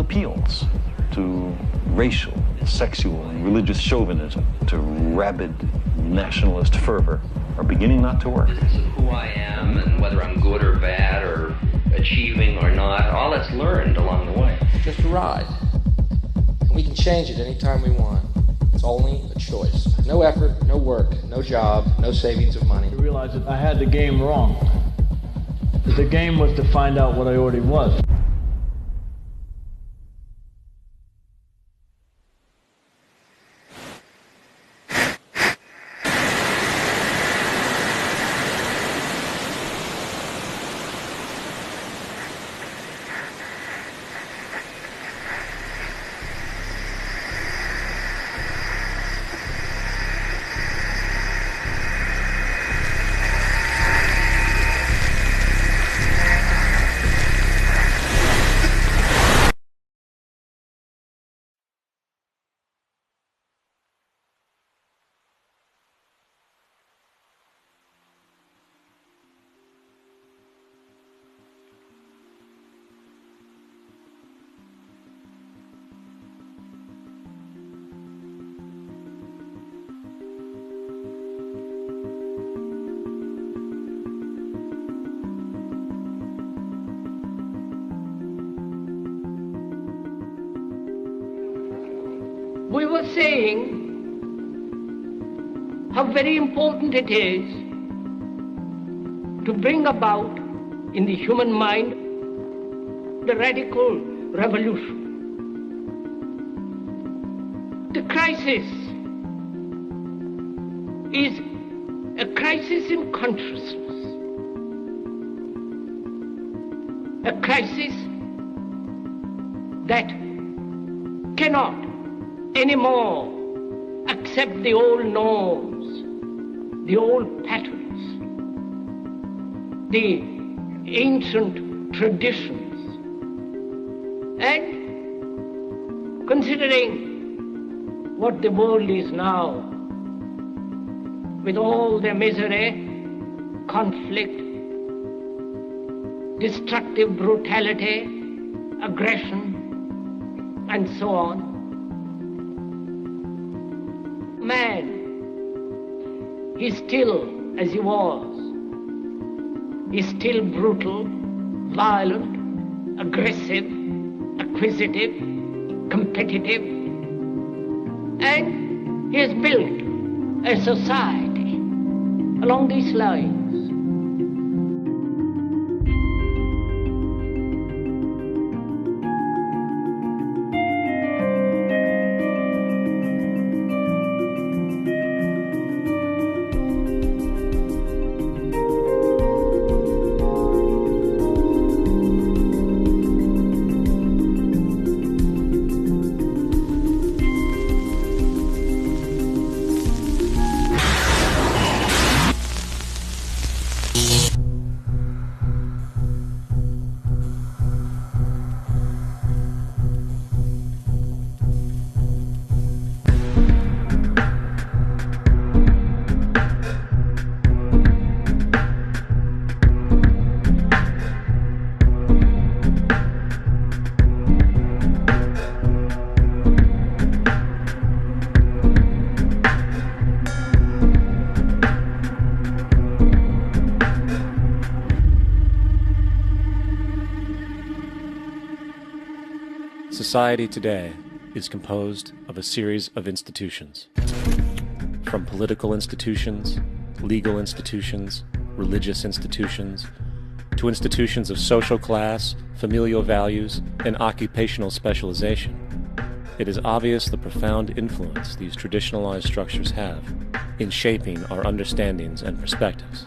appeals to racial, sexual, and religious chauvinism, to rabid nationalist fervor, are beginning not to work. This is who I am and whether I'm good or bad or achieving or not, all that's learned along the way. Just a ride. And we can change it anytime we want. It's only a choice. No effort, no work, no job, no savings of money. I realized that I had the game wrong. That the game was to find out what I already was. We were saying how very important it is to bring about in the human mind the radical revolution. The crisis is a crisis in consciousness, a crisis that cannot anymore accept the old norms, the old patterns, the ancient traditions. And considering what the world is now, with all their misery, conflict, destructive brutality, aggression, and so on, man is still as he was. He's still brutal, violent, aggressive, acquisitive, competitive, and he has built a society along these lines. Society today is composed of a series of institutions. From political institutions, legal institutions, religious institutions, to institutions of social class, familial values, and occupational specialization, it is obvious the profound influence these traditionalized structures have in shaping our understandings and perspectives.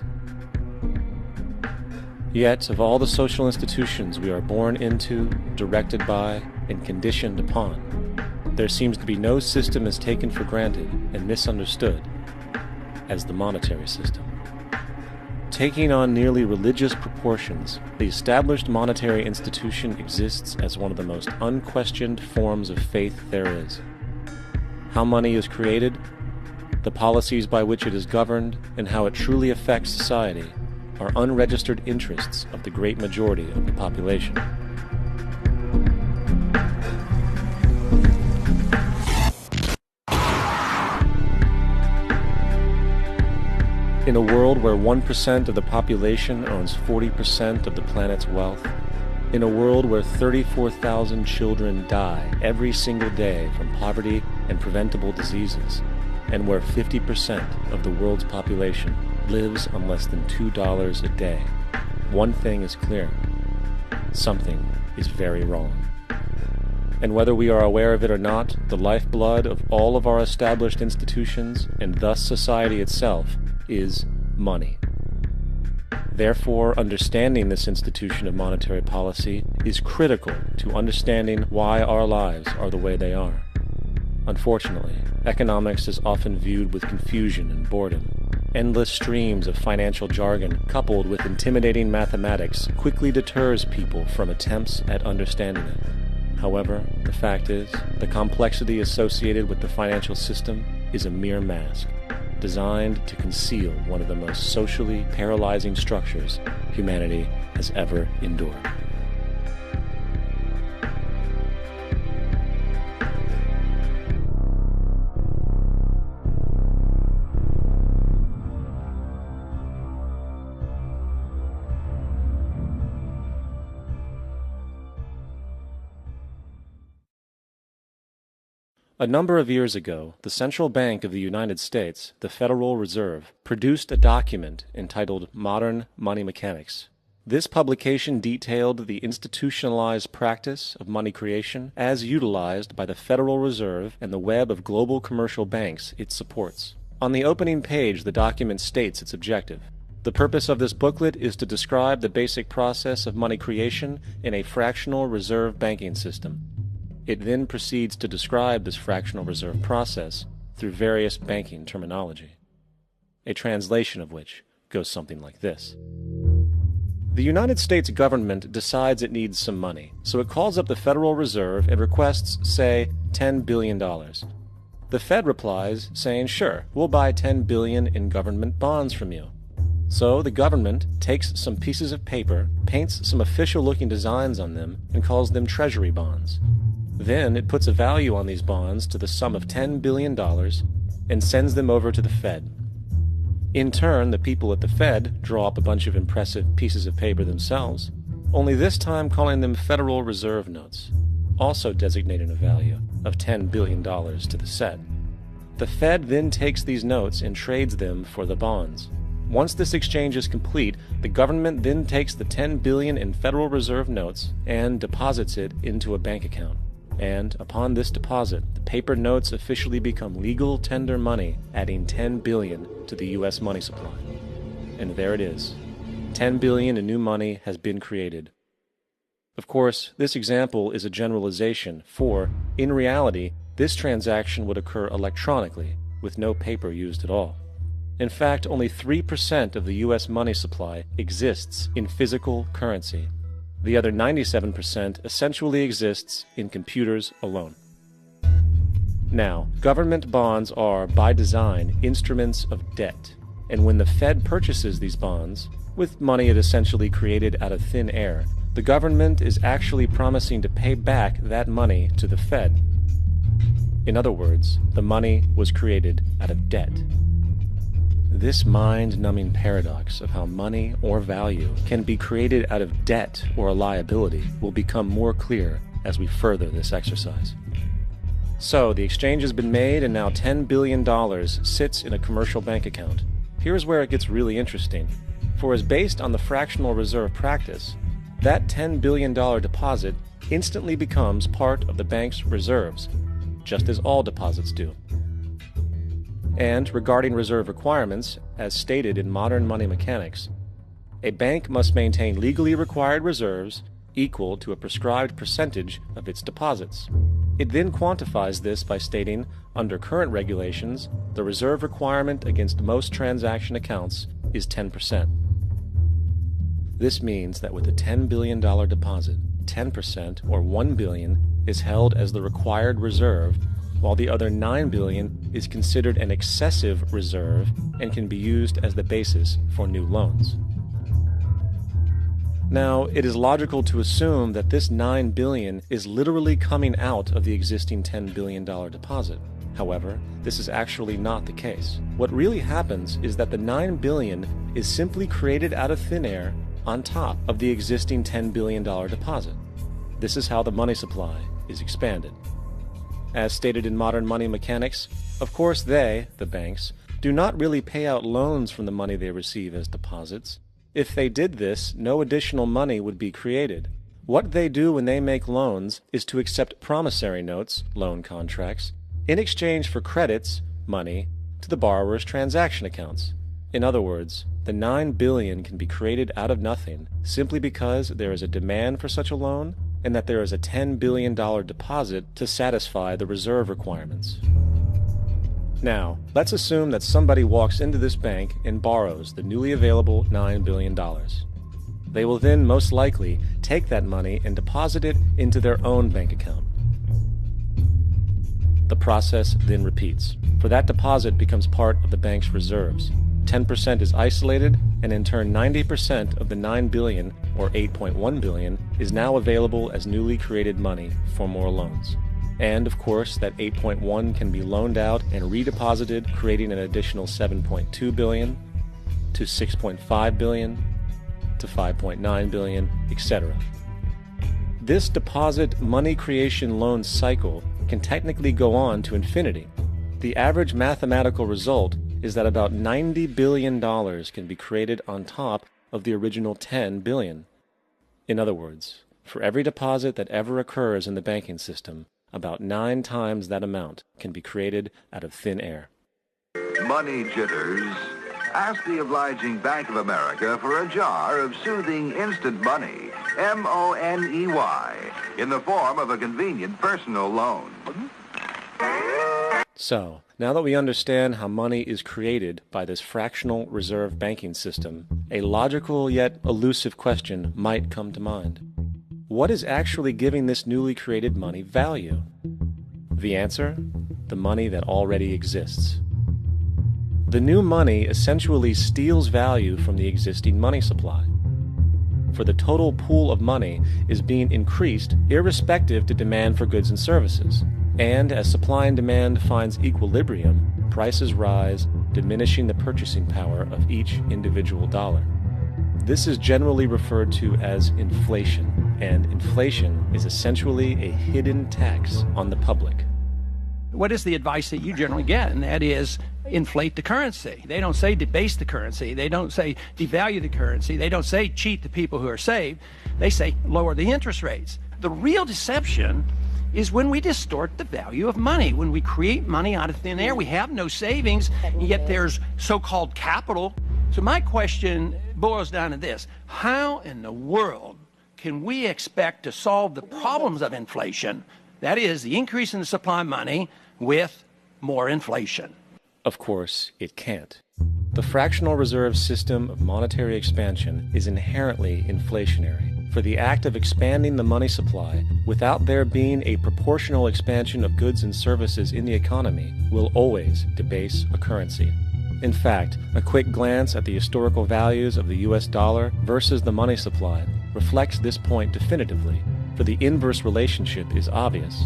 Yet, of all the social institutions we are born into, directed by, and conditioned upon, there seems to be no system as taken for granted and misunderstood as the monetary system. Taking on nearly religious proportions, the established monetary institution exists as one of the most unquestioned forms of faith there is. How money is created, the policies by which it is governed, and how it truly affects society are unregistered interests of the great majority of the population. In a world where 1% of the population owns 40% of the planet's wealth, in a world where 34,000 children die every single day from poverty and preventable diseases, and where 50% of the world's population lives on less than $2 a day, one thing is clear: something is very wrong. And whether we are aware of it or not, the lifeblood of all of our established institutions, and thus society itself, is money. Therefore, understanding this institution of monetary policy is critical to understanding why our lives are the way they are. Unfortunately, economics is often viewed with confusion and boredom. Endless streams of financial jargon coupled with intimidating mathematics quickly deters people from attempts at understanding it. However, the fact is, the complexity associated with the financial system is a mere mask, designed to conceal one of the most socially paralyzing structures humanity has ever endured. A number of years ago, the Central Bank of the United States, the Federal Reserve, produced a document entitled Modern Money Mechanics. This publication detailed the institutionalized practice of money creation as utilized by the Federal Reserve and the web of global commercial banks it supports. On the opening page, the document states its objective. The purpose of this booklet is to describe the basic process of money creation in a fractional reserve banking system. It then proceeds to describe this fractional reserve process through various banking terminology, a translation of which goes something like this. The United States government decides it needs some money, so it calls up the Federal Reserve and requests, say, $10 billion. The Fed replies, saying, sure, we'll buy $10 billion in government bonds from you. So the government takes some pieces of paper, paints some official-looking designs on them, and calls them treasury bonds. Then it puts a value on these bonds to the sum of $10 billion and sends them over to the Fed. In turn, the people at the Fed draw up a bunch of impressive pieces of paper themselves, only this time calling them Federal Reserve notes, also designating a value of $10 billion to the Fed. The Fed then takes these notes and trades them for the bonds. Once this exchange is complete, the government then takes the $10 billion in Federal Reserve notes and deposits it into a bank account. And upon this deposit, the paper notes officially become legal tender money, adding $10 billion to the U.S. money supply. And there it is. $10 billion in new money has been created. Of course, this example is a generalization, for, in reality, this transaction would occur electronically, with no paper used at all. In fact, only 3% of the U.S. money supply exists in physical currency. The other 97% essentially exists in computers alone. Now, government bonds are, by design, instruments of debt, and when the Fed purchases these bonds, with money it essentially created out of thin air, the government is actually promising to pay back that money to the Fed. In other words, the money was created out of debt. This mind-numbing paradox of how money or value can be created out of debt or a liability will become more clear as we further this exercise. So, the exchange has been made and now $10 billion sits in a commercial bank account. Here's where it gets really interesting. For as based on the fractional reserve practice, that $10 billion deposit instantly becomes part of the bank's reserves, just as all deposits do. And regarding reserve requirements, as stated in modern money mechanics, a bank must maintain legally required reserves equal to a prescribed percentage of its deposits. It then quantifies this by stating, under current regulations, the reserve requirement against most transaction accounts is 10%. This means that with a $10 billion deposit, 10%, or $1 billion, is held as the required reserve, while the other $9 billion is considered an excessive reserve and can be used as the basis for new loans. Now, it is logical to assume that this $9 billion is literally coming out of the existing $10 billion deposit. However, this is actually not the case. What really happens is that the $9 billion is simply created out of thin air on top of the existing $10 billion deposit. This is how the money supply is expanded. As stated in modern money mechanics, of course they, the banks, do not really pay out loans from the money they receive as deposits. If they did this, no additional money would be created. What they do when they make loans is to accept promissory notes, loan contracts, in exchange for credits, money, to the borrower's transaction accounts. In other words, the $9 billion can be created out of nothing simply because there is a demand for such a loan and that there is a $10 billion deposit to satisfy the reserve requirements. Now, let's assume that somebody walks into this bank and borrows the newly available $9 billion. They will then most likely take that money and deposit it into their own bank account. The process then repeats, for that deposit becomes part of the bank's reserves. 10% is isolated, and in turn 90% of the $9 billion, or $8.1 billion, is now available as newly created money for more loans. And of course, that 8.1 can be loaned out and redeposited, creating an additional 7.2 billion, to 6.5 billion, to 5.9 billion, etc. This deposit money creation loan cycle can technically go on to infinity. The average mathematical result is that about $90 billion can be created on top of the original $10 billion. In other words, for every deposit that ever occurs in the banking system, about 9 times that amount can be created out of thin air. Money jitters. Ask the obliging Bank of America for a jar of soothing instant money, M-O-N-E-Y, in the form of a convenient personal loan. So, now that we understand how money is created by this fractional reserve banking system, a logical yet elusive question might come to mind. What is actually giving this newly created money value? The answer? The money that already exists. The new money essentially steals value from the existing money supply. For the total pool of money is being increased irrespective to demand for goods and services. And as supply and demand finds equilibrium, prices rise, diminishing the purchasing power of each individual dollar. This is generally referred to as inflation, and inflation is essentially a hidden tax on the public. What is the advice that you generally get? And that is inflate the currency. They don't say debase the currency. They don't say devalue the currency. They don't say cheat the people who are saved. They say lower the interest rates. The real deception is when we distort the value of money. When we create money out of thin air, we have no savings, and yet there's so-called capital. So my question boils down to this. How in the world can we expect to solve the problems of inflation, that is, the increase in the supply of money, with more inflation? Of course, it can't. The fractional reserve system of monetary expansion is inherently inflationary. For the act of expanding the money supply without there being a proportional expansion of goods and services in the economy will always debase a currency. In fact, a quick glance at the historical values of the US dollar versus the money supply reflects this point definitively, for the inverse relationship is obvious.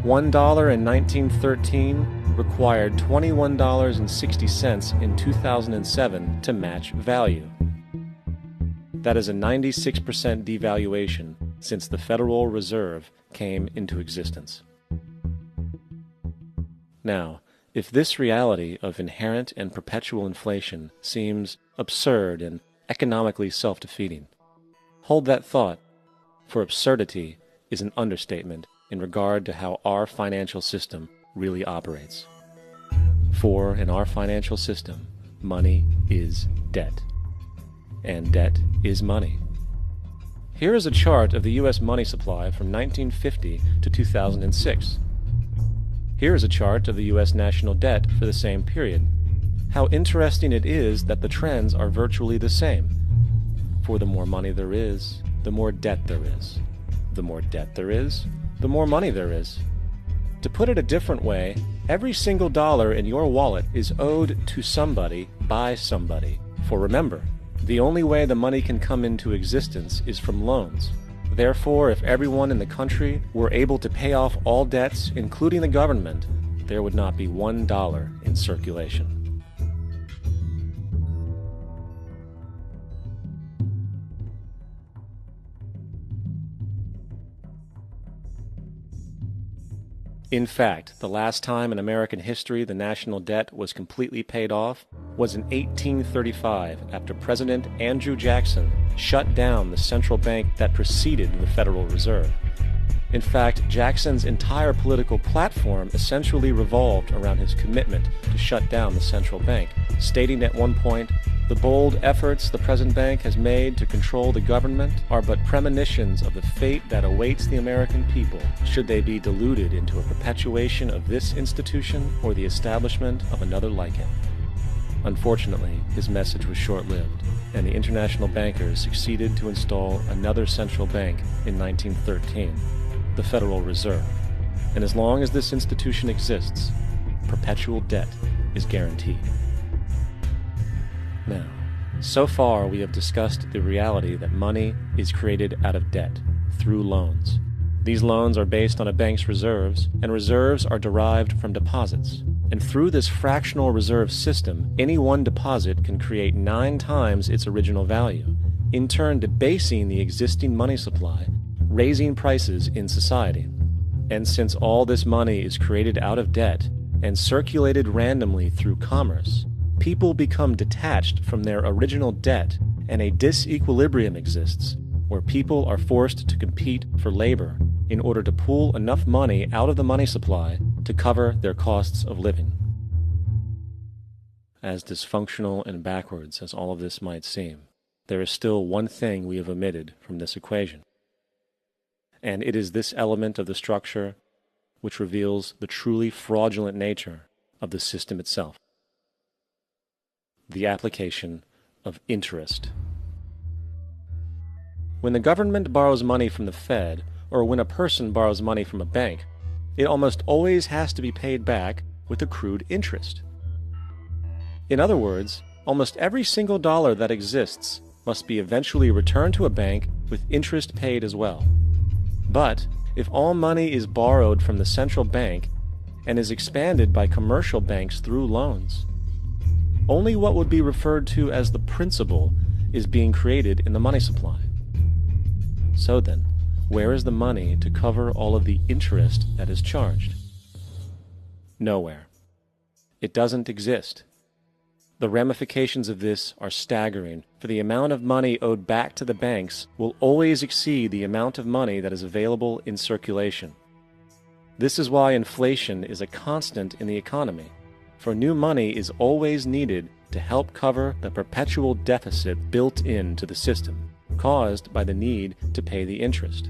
$1 in 1913 required $21.60 in 2007 to match value. That is a 96% devaluation since the Federal Reserve came into existence. Now, if this reality of inherent and perpetual inflation seems absurd and economically self-defeating, hold that thought, for absurdity is an understatement in regard to how our financial system really operates. For in our financial system, money is debt. And debt is money. Here is a chart of the U.S. money supply from 1950 to 2006. Here is a chart of the U.S. national debt for the same period. How interesting it is that the trends are virtually the same. For the more money there is, the more debt there is. The more debt there is, the more money there is. To put it a different way, every single dollar in your wallet is owed to somebody by somebody. For remember, the only way the money can come into existence is from loans. Therefore, if everyone in the country were able to pay off all debts, including the government, there would not be $1 in circulation. In fact, the last time in American history the national debt was completely paid off was in 1835, after President Andrew Jackson shut down the central bank that preceded the Federal Reserve. In fact, Jackson's entire political platform essentially revolved around his commitment to shut down the central bank, stating at one point, "The bold efforts the present bank has made to control the government are but premonitions of the fate that awaits the American people, should they be deluded into a perpetuation of this institution or the establishment of another like it." Unfortunately, his message was short-lived, and the international bankers succeeded to install another central bank in 1913, the Federal Reserve. And as long as this institution exists, perpetual debt is guaranteed. Now, so far we have discussed the reality that money is created out of debt, through loans. These loans are based on a bank's reserves, and reserves are derived from deposits. And through this fractional reserve system, any one deposit can create 9 times its original value, in turn debasing the existing money supply, raising prices in society. And since all this money is created out of debt and circulated randomly through commerce, people become detached from their original debt, and a disequilibrium exists, where people are forced to compete for labor in order to pool enough money out of the money supply to cover their costs of living. As dysfunctional and backwards as all of this might seem, there is still one thing we have omitted from this equation. And it is this element of the structure which reveals the truly fraudulent nature of the system itself: the application of interest. When the government borrows money from the Fed, or when a person borrows money from a bank, it almost always has to be paid back with accrued interest. In other words, almost every single dollar that exists must be eventually returned to a bank with interest paid as well. But if all money is borrowed from the central bank and is expanded by commercial banks through loans, only what would be referred to as the principal is being created in the money supply. So then, where is the money to cover all of the interest that is charged? Nowhere. It doesn't exist. The ramifications of this are staggering, for the amount of money owed back to the banks will always exceed the amount of money that is available in circulation. This is why inflation is a constant in the economy, for new money is always needed to help cover the perpetual deficit built into the system, caused by the need to pay the interest.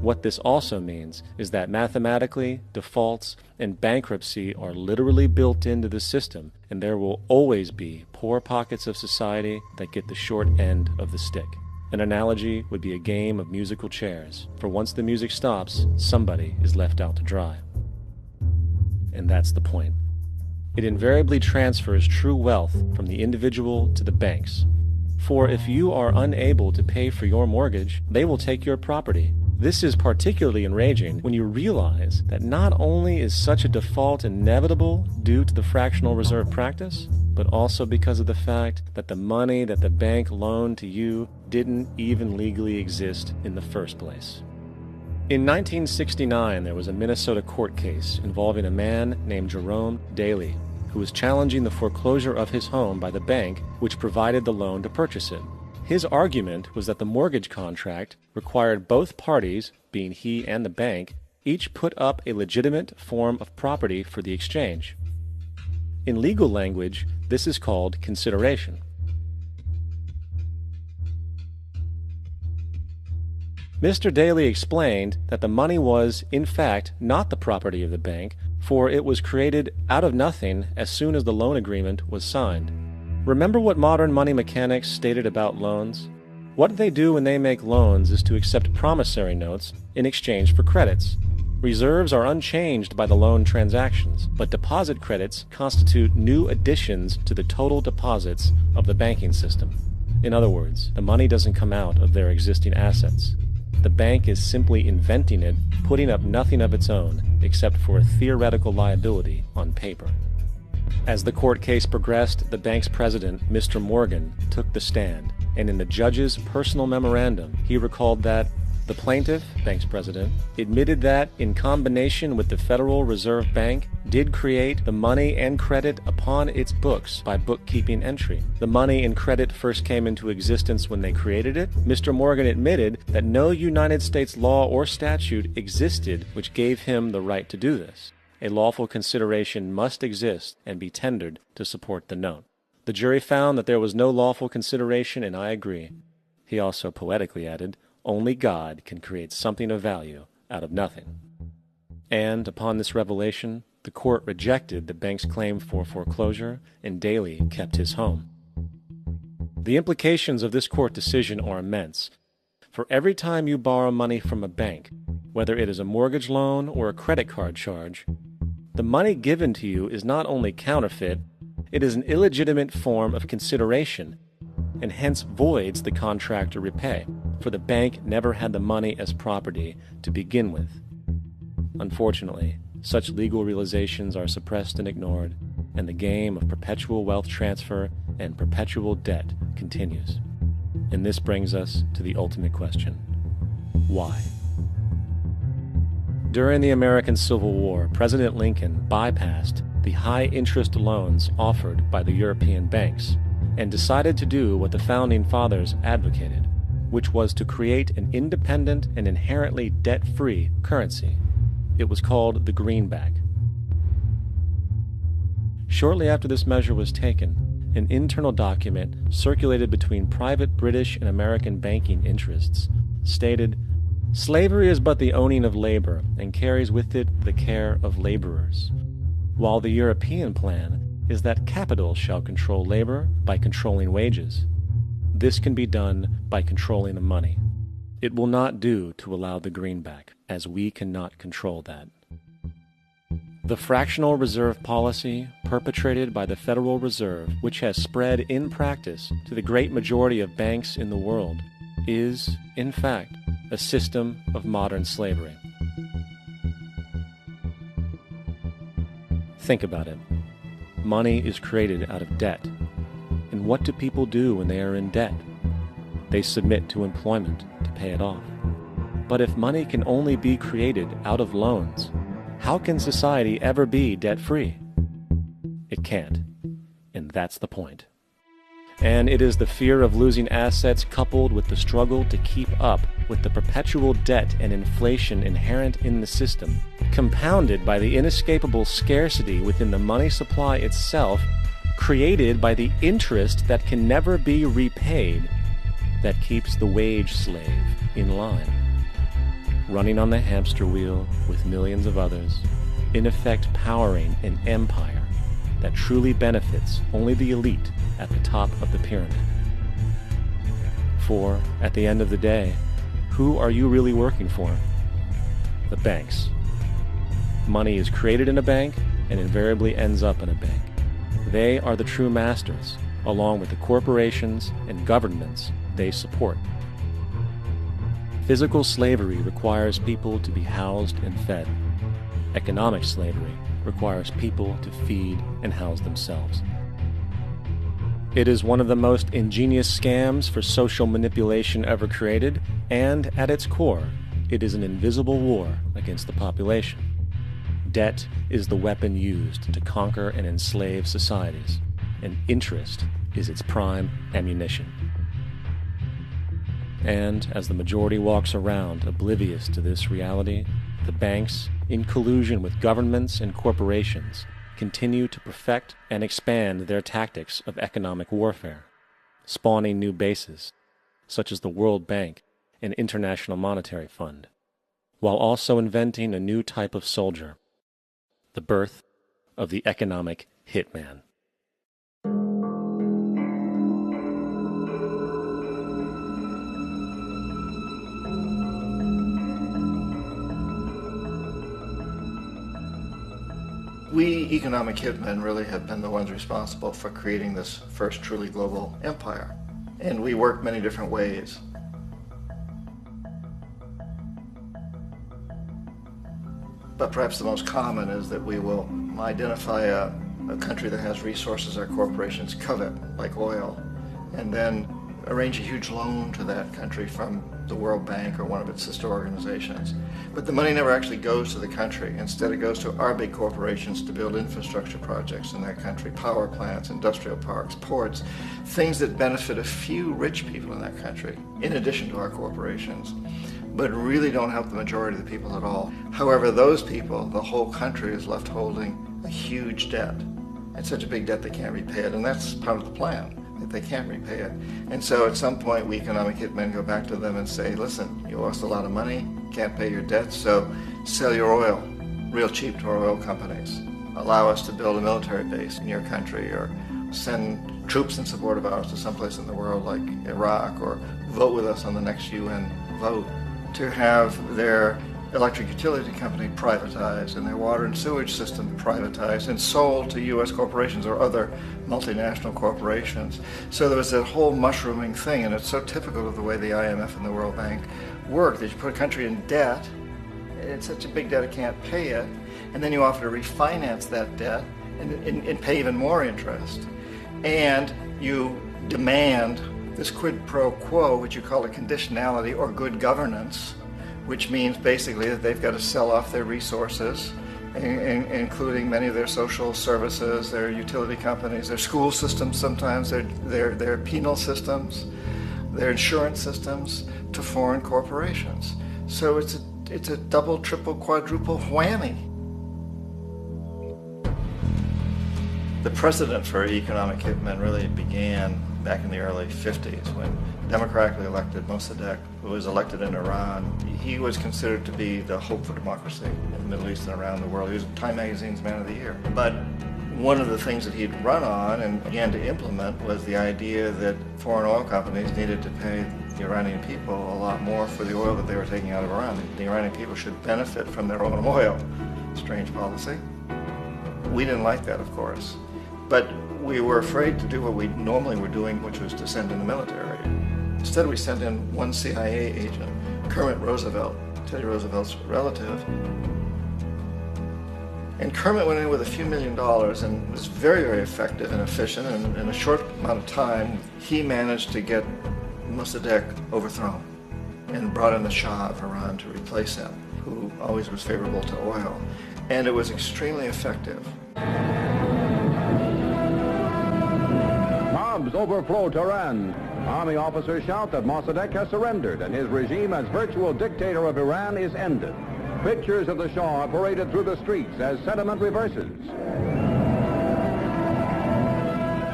What this also means is that mathematically, defaults and bankruptcy are literally built into the system, and there will always be poor pockets of society that get the short end of the stick. An analogy would be a game of musical chairs, for once the music stops, somebody is left out to dry. And that's the point. It invariably transfers true wealth from the individual to the banks. For if you are unable to pay for your mortgage, they will take your property. This is particularly enraging when you realize that not only is such a default inevitable due to the fractional reserve practice, but also because of the fact that the money that the bank loaned to you didn't even legally exist in the first place. In 1969, there was a Minnesota court case involving a man named Jerome Daly, who was challenging the foreclosure of his home by the bank which provided the loan to purchase it. His argument was that the mortgage contract required both parties, being he and the bank, each put up a legitimate form of property for the exchange. In legal language, this is called consideration. Mr. Daly explained that the money was, in fact, not the property of the bank, for it was created out of nothing as soon as the loan agreement was signed. Remember what modern money mechanics stated about loans? What they do when they make loans is to accept promissory notes in exchange for credits. Reserves are unchanged by the loan transactions, but deposit credits constitute new additions to the total deposits of the banking system. In other words, the money doesn't come out of their existing assets. The bank is simply inventing it, putting up nothing of its own except for a theoretical liability on paper. As the court case progressed, the bank's president, Mr. Morgan, took the stand, and in the judge's personal memorandum, he recalled that the plaintiff, bank's president, admitted that, in combination with the Federal Reserve Bank, did create the money and credit upon its books by bookkeeping entry. The money and credit first came into existence when they created it. Mr. Morgan admitted that no United States law or statute existed which gave him the right to do this. A lawful consideration must exist and be tendered to support the note. The jury found that there was no lawful consideration, and I agree. He also poetically added, only God can create something of value out of nothing. And upon this revelation, the court rejected the bank's claim for foreclosure, and Daley kept his home. The implications of this court decision are immense. For every time you borrow money from a bank, whether it is a mortgage loan or a credit card charge, the money given to you is not only counterfeit, it is an illegitimate form of consideration, and hence voids the contract to repay, for the bank never had the money as property to begin with. Unfortunately, such legal realizations are suppressed and ignored, and the game of perpetual wealth transfer and perpetual debt continues. And this brings us to the ultimate question: why? During the American Civil War, President Lincoln bypassed the high-interest loans offered by the European banks and decided to do what the Founding Fathers advocated, which was to create an independent and inherently debt-free currency. It was called the greenback. Shortly after this measure was taken, an internal document circulated between private British and American banking interests stated, "Slavery is but the owning of labor, and carries with it the care of laborers, while the European plan is that capital shall control labor by controlling wages. This can be done by controlling the money. It will not do to allow the greenback, as we cannot control that." The fractional reserve policy perpetrated by the Federal Reserve, which has spread in practice to the great majority of banks in the world, is, in fact, a system of modern slavery. Think about it. Money is created out of debt. And what do people do when they are in debt? They submit to employment to pay it off. But if money can only be created out of loans, how can society ever be debt-free? It can't. And that's the point. And it is the fear of losing assets coupled with the struggle to keep up with the perpetual debt and inflation inherent in the system, compounded by the inescapable scarcity within the money supply itself, created by the interest that can never be repaid, that keeps the wage slave in line, running on the hamster wheel with millions of others, in effect powering an empire that truly benefits only the elite at the top of the pyramid. For, at the end of the day, who are you really working for? The banks. Money is created in a bank and invariably ends up in a bank. They are the true masters, along with the corporations and governments they support. Physical slavery requires people to be housed and fed. Economic slavery requires people to feed and house themselves. It is one of the most ingenious scams for social manipulation ever created, and at its core, it is an invisible war against the population. Debt is the weapon used to conquer and enslave societies, and interest is its prime ammunition. And as the majority walks around oblivious to this reality, the banks, in collusion with governments and corporations, continue to perfect and expand their tactics of economic warfare, spawning new bases, such as the World Bank and International Monetary Fund, while also inventing a new type of soldier, the birth of the economic hitman. We economic hitmen really have been the ones responsible for creating this first truly global empire. And we work many different ways. But perhaps the most common is that we will identify a country that has resources our corporations covet, like oil, and then arrange a huge loan to that country from the World Bank or one of its sister organizations. But the money never actually goes to the country. Instead, it goes to our big corporations to build infrastructure projects in that country, power plants, industrial parks, ports, things that benefit a few rich people in that country, in addition to our corporations, but really don't help the majority of the people at all. However, those people, the whole country is left holding a huge debt. It's such a big debt they can't repay it, and that's part of the plan, that they can't repay it. And so at some point, we economic hitmen go back to them and say, listen, you owe us a lot of money, can't pay your debts, so sell your oil real cheap to our oil companies. Allow us to build a military base in your country, or send troops in support of ours to someplace in the world like Iraq, or vote with us on the next UN vote. To have their electric utility company privatized and their water and sewage system privatized and sold to U.S. corporations or other multinational corporations. So there was that whole mushrooming thing, and it's so typical of the way the IMF and the World Bank work, that you put a country in debt, it's such a big debt it can't pay it, and then you offer to refinance that debt and pay even more interest. And you demand this quid pro quo, which you call a conditionality or good governance, which means basically that they've got to sell off their resources, including many of their social services, their utility companies, their school systems sometimes, their penal systems, their insurance systems, to foreign corporations. So it's a double, triple, quadruple whammy. The precedent for economic hitmen really began back in the early 50s when democratically elected Mossadegh, who was elected in Iran, he was considered to be the hope for democracy in the Middle East and around the world. He was Time Magazine's Man of the Year. But one of the things that he'd run on and began to implement was the idea that foreign oil companies needed to pay the Iranian people a lot more for the oil that they were taking out of Iran. The Iranian people should benefit from their own oil. Strange policy. We didn't like that, of course. But we were afraid to do what we normally were doing, which was to send in the military. Instead, we sent in one CIA agent, Kermit Roosevelt, Teddy Roosevelt's relative. And Kermit went in with a few $1 million and was very, very effective and efficient. And in a short amount of time, he managed to get Mossadegh overthrown and brought in the Shah of Iran to replace him, who always was favorable to oil. And it was extremely effective. Mobs overflow Tehran. Army officers shout that Mossadegh has surrendered and his regime as virtual dictator of Iran is ended. Pictures of the Shah are paraded through the streets as sentiment reverses.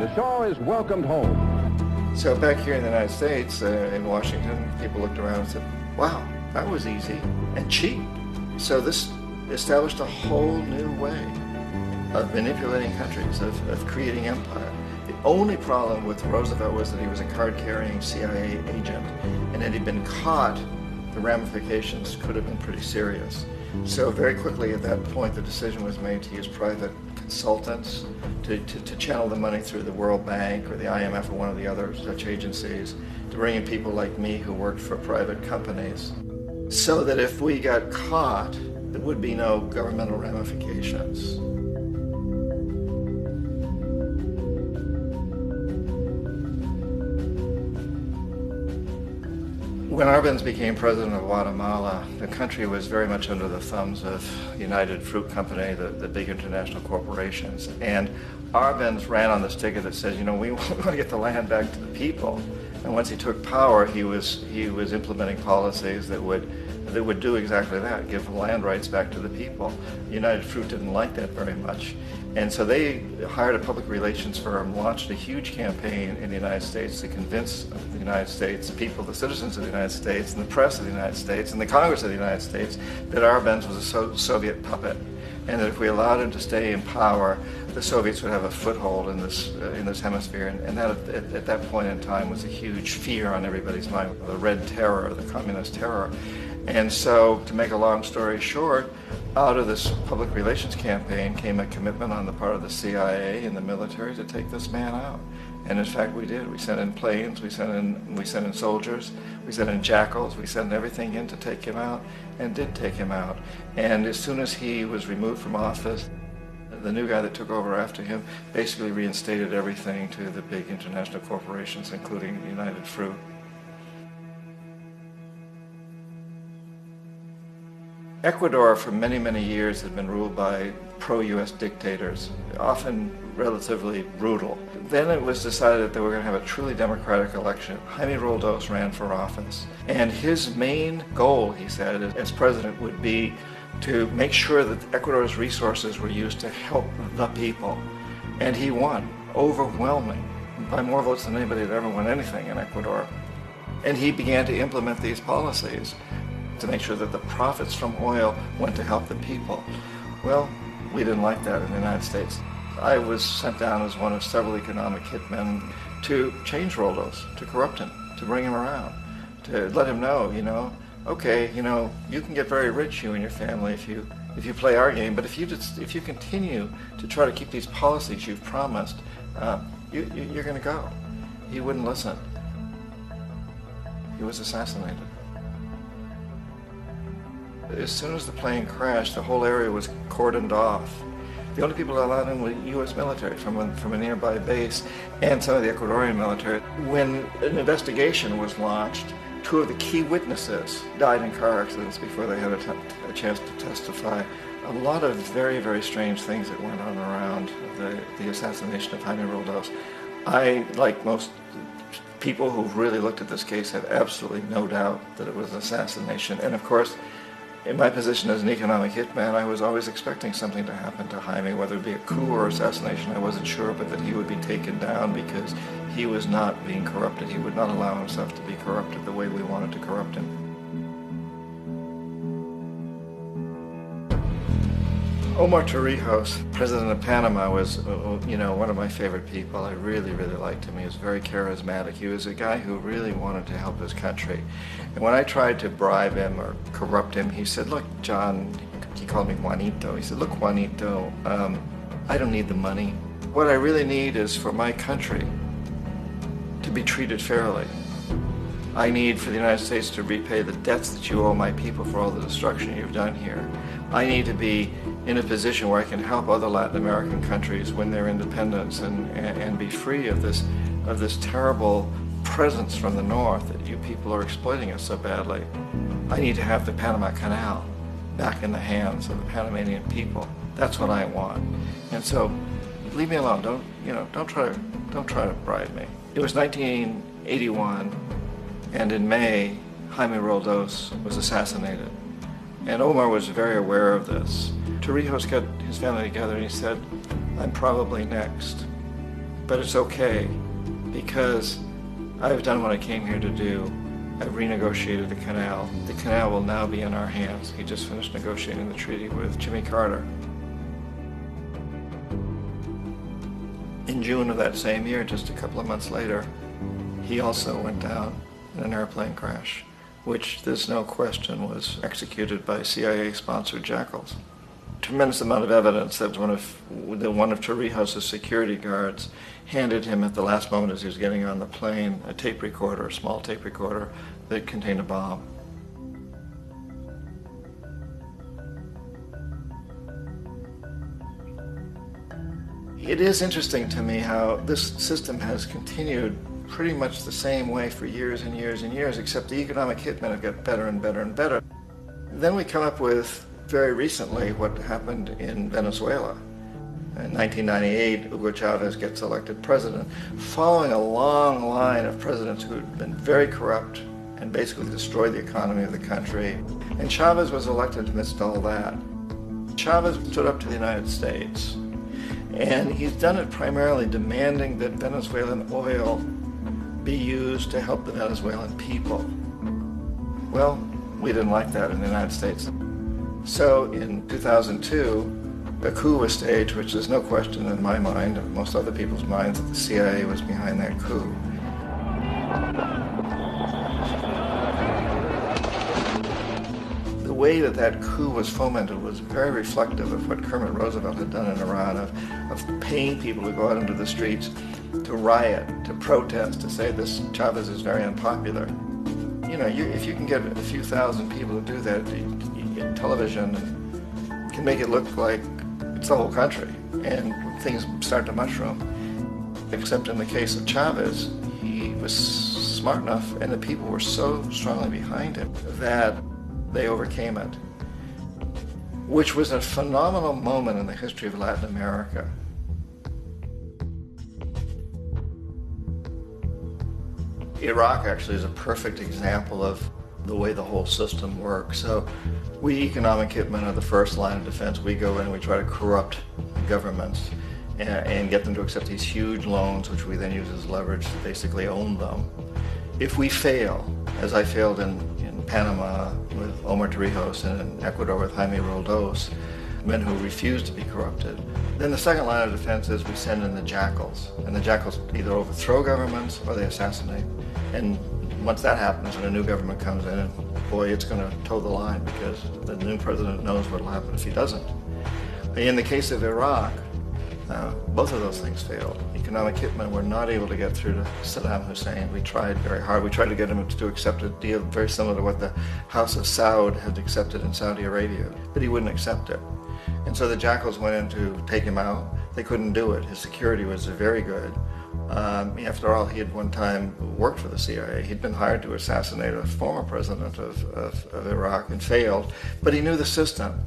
The Shah is welcomed home. So back here in the United States, in Washington, people looked around and said, wow, that was easy and cheap. So this established a whole new way of manipulating countries, of creating empire. The only problem with Roosevelt was that he was a card-carrying CIA agent, and had he been caught, the ramifications could have been pretty serious. So very quickly at that point, the decision was made to use private consultants to channel the money through the World Bank or the IMF or one of the other such agencies, to bring in people like me who worked for private companies, so that if we got caught, there would be no governmental ramifications. When Arbenz became president of Guatemala, the country was very much under the thumbs of United Fruit Company, the big international corporations. And Arbenz ran on this ticket that says, you know, we want to get the land back to the people. And once he took power, he was implementing policies that would do exactly that, give land rights back to the people. United Fruit didn't like that very much. And so they hired a public relations firm, launched a huge campaign in the United States to convince the United States people, the citizens of the United States, and the press of the United States, and the Congress of the United States, that Arbenz was a Soviet puppet, and that if we allowed him to stay in power, the Soviets would have a foothold in this hemisphere. And that at that point in time was a huge fear on everybody's mind, the Red Terror, the Communist Terror. And so, to make a long story short, out of this public relations campaign came a commitment on the part of the CIA and the military to take this man out. And in fact, we did. We sent in planes, we sent in soldiers, we sent in jackals, we sent everything in to take him out, and did take him out. And as soon as he was removed from office, the new guy that took over after him basically reinstated everything to the big international corporations, including United Fruit. Ecuador for many, many years had been ruled by pro-U.S. dictators, often relatively brutal. Then it was decided that they were going to have a truly democratic election. Jaime Roldos ran for office. And his main goal, he said, as president would be to make sure that Ecuador's resources were used to help the people. And he won, overwhelming, by more votes than anybody had ever won anything in Ecuador. And he began to implement these policies to make sure that the profits from oil went to help the people. Well, we didn't like that in the United States. I was sent down as one of several economic hitmen to change Roldos, to corrupt him, to bring him around, to let him know, okay, you can get very rich, you and your family, if you play our game, but if you continue to try to keep these policies you've promised, you're going to go. He wouldn't listen. He was assassinated. As soon as the plane crashed, the whole area was cordoned off. The only people allowed in were U.S. military from a nearby base and some of the Ecuadorian military. When an investigation was launched, 2 of the key witnesses died in car accidents before they had a chance to testify. A lot of very, very strange things that went on around the assassination of Jaime Roldos. I, like most people who've really looked at this case, have absolutely no doubt that it was an assassination. And of course, in my position as an economic hitman, I was always expecting something to happen to Jaime, whether it be a coup or assassination, I wasn't sure, but that he would be taken down because he was not being corrupted. He would not allow himself to be corrupted the way we wanted to corrupt him. Omar Torrijos, president of Panama, was, one of my favorite people. I really, really liked him. He was very charismatic. He was a guy who really wanted to help his country. And when I tried to bribe him or corrupt him, he said, look, John, he called me Juanito. He said, look, Juanito, I don't need the money. What I really need is for my country to be treated fairly. I need for the United States to repay the debts that you owe my people for all the destruction you've done here. I need to be in a position where I can help other Latin American countries win their independence and be free of this terrible presence from the north that you people are exploiting us so badly. I need to have the Panama Canal back in the hands of the Panamanian people. That's what I want. And so, leave me alone. Don't try to bribe me. It was 1981, and in May, Jaime Roldos was assassinated. And Omar was very aware of this. Torrijos got his family together and he said, I'm probably next, but it's okay because I've done what I came here to do. I've renegotiated the canal. The canal will now be in our hands. He just finished negotiating the treaty with Jimmy Carter. In June of that same year, just a couple of months later, he also went down in an airplane crash, which there's no question was executed by CIA-sponsored jackals. Tremendous amount of evidence that one of Torrijos' security guards handed him at the last moment as he was getting on the plane a tape recorder, a small tape recorder that contained a bomb. It is interesting to me how this system has continued pretty much the same way for years and years and years, except the economic hitmen have got better and better and better. Then we come up with, very recently, what happened in Venezuela. In 1998, Hugo Chavez gets elected president, following a long line of presidents who had been very corrupt and basically destroyed the economy of the country. And Chavez was elected amidst all that. Chavez stood up to the United States, and he's done it primarily demanding that Venezuelan oil be used to help the Venezuelan people. Well, we didn't like that in the United States. So in 2002, a coup was staged, which there's no question in my mind, and most other people's minds, that the CIA was behind that coup. way that that coup was fomented was very reflective of what Kermit Roosevelt had done in Iran, of paying people to go out into the streets, to riot, to protest, to say this Chavez is very unpopular. You know, if you can get a few thousand people to do that, television can make it look like it's the whole country, and things start to mushroom. Except in the case of Chavez, he was smart enough, and the people were so strongly behind him that they overcame it, which was a phenomenal moment in the history of Latin America. Iraq actually is a perfect example of the way the whole system works. So we economic hitmen are the first line of defense. We go in and we try to corrupt governments and get them to accept these huge loans, which we then use as leverage to basically own them. If we fail, as I failed in Panama with Omar Torrijos and in Ecuador with Jaime Roldos, men who refuse to be corrupted, then the second line of defense is we send in the jackals. And the jackals either overthrow governments or they assassinate. And once that happens and a new government comes in, and boy, it's going to toe the line because the new president knows what will happen if he doesn't. In the case of Iraq, both of those things failed. Economic hitmen were not able to get through to Saddam Hussein. We tried very hard. We tried to get him to accept a deal very similar to what the House of Saud had accepted in Saudi Arabia, but he wouldn't accept it. And so the jackals went in to take him out. They couldn't do it. His security was very good. After all, he had one time worked for the CIA. He'd been hired to assassinate a former president of Iraq and failed, but he knew the system.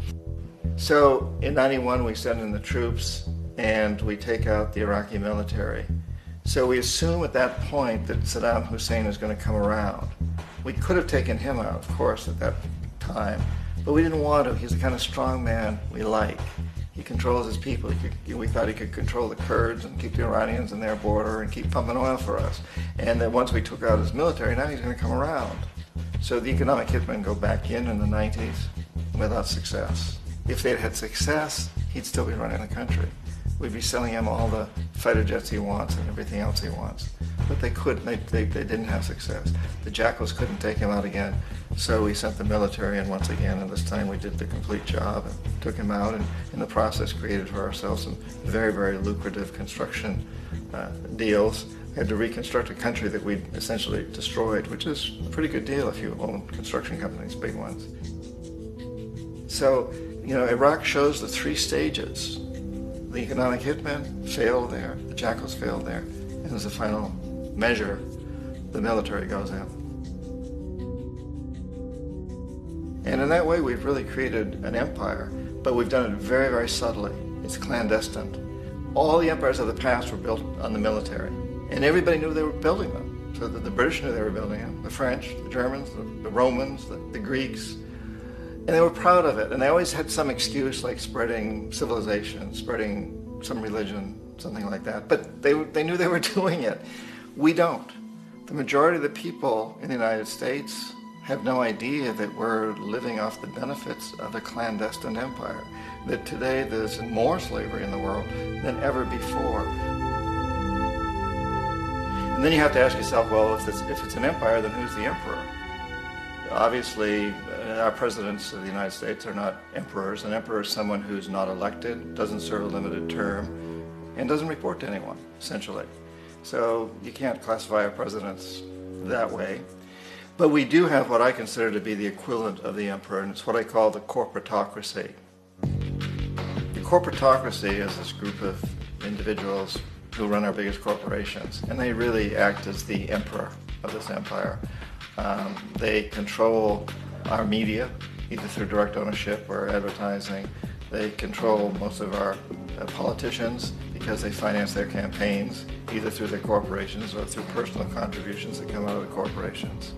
So in '91, we send in the troops and we take out the Iraqi military. So we assume at that point that Saddam Hussein is going to come around. We could have taken him out, of course, at that time, but we didn't want to. He's the kind of strong man we like. He controls his people. We thought he could control the Kurds and keep the Iranians in their border and keep pumping oil for us. And then once we took out his military, now he's going to come around. So the economic hitmen go back in the 90s without success. If they'd had success, he'd still be running the country. We'd be selling him all the fighter jets he wants and everything else he wants. But they couldn't. They didn't have success. The jackals couldn't take him out again. So we sent the military in once again, and this time we did the complete job and took him out, and in the process created for ourselves some very, very lucrative construction deals. We had to reconstruct a country that we'd essentially destroyed, which is a pretty good deal if you own construction companies, big ones. So, Iraq shows the three stages. The economic hitmen failed there, the jackals failed there, and as a final measure, the military goes in. And in that way, we've really created an empire, but we've done it very, very subtly. It's clandestine. All the empires of the past were built on the military, and everybody knew they were building them. So the British knew they were building them, the French, the Germans, the Romans, the Greeks, and they were proud of it. And they always had some excuse, like spreading civilization, spreading some religion, something like that. But they knew they were doing it. We don't. The majority of the people in the United States have no idea that we're living off the benefits of a clandestine empire, that today there's more slavery in the world than ever before. And then you have to ask yourself, well, if it's an empire, then who's the emperor? Obviously, our presidents of the United States are not emperors. An emperor is someone who's not elected, doesn't serve a limited term, and doesn't report to anyone, essentially. So you can't classify our presidents that way. But we do have what I consider to be the equivalent of the emperor, and it's what I call the corporatocracy. The corporatocracy is this group of individuals who run our biggest corporations, and they really act as the emperor of this empire. They control our media, either through direct ownership or advertising. They control most of our politicians because they finance their campaigns, either through their corporations or through personal contributions that come out of the corporations.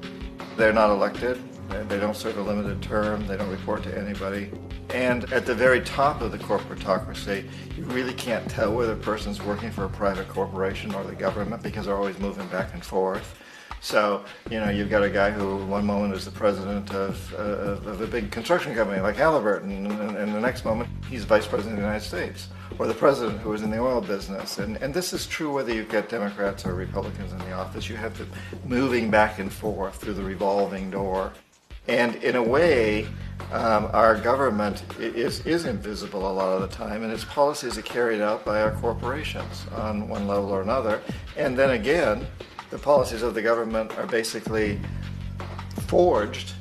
They're not elected, they don't serve a limited term, they don't report to anybody. And at the very top of the corporatocracy, you really can't tell whether a person's working for a private corporation or the government because they're always moving back and forth. So, you've got a guy who one moment is the president of a big construction company like Halliburton, and the next moment he's vice president of the United States, or the president who is in the oil business. And this is true whether you get Democrats or Republicans in the office. You have the moving back and forth through the revolving door. And in a way, our government is invisible a lot of the time, and its policies are carried out by our corporations on one level or another. And then again, the policies of the government are basically forged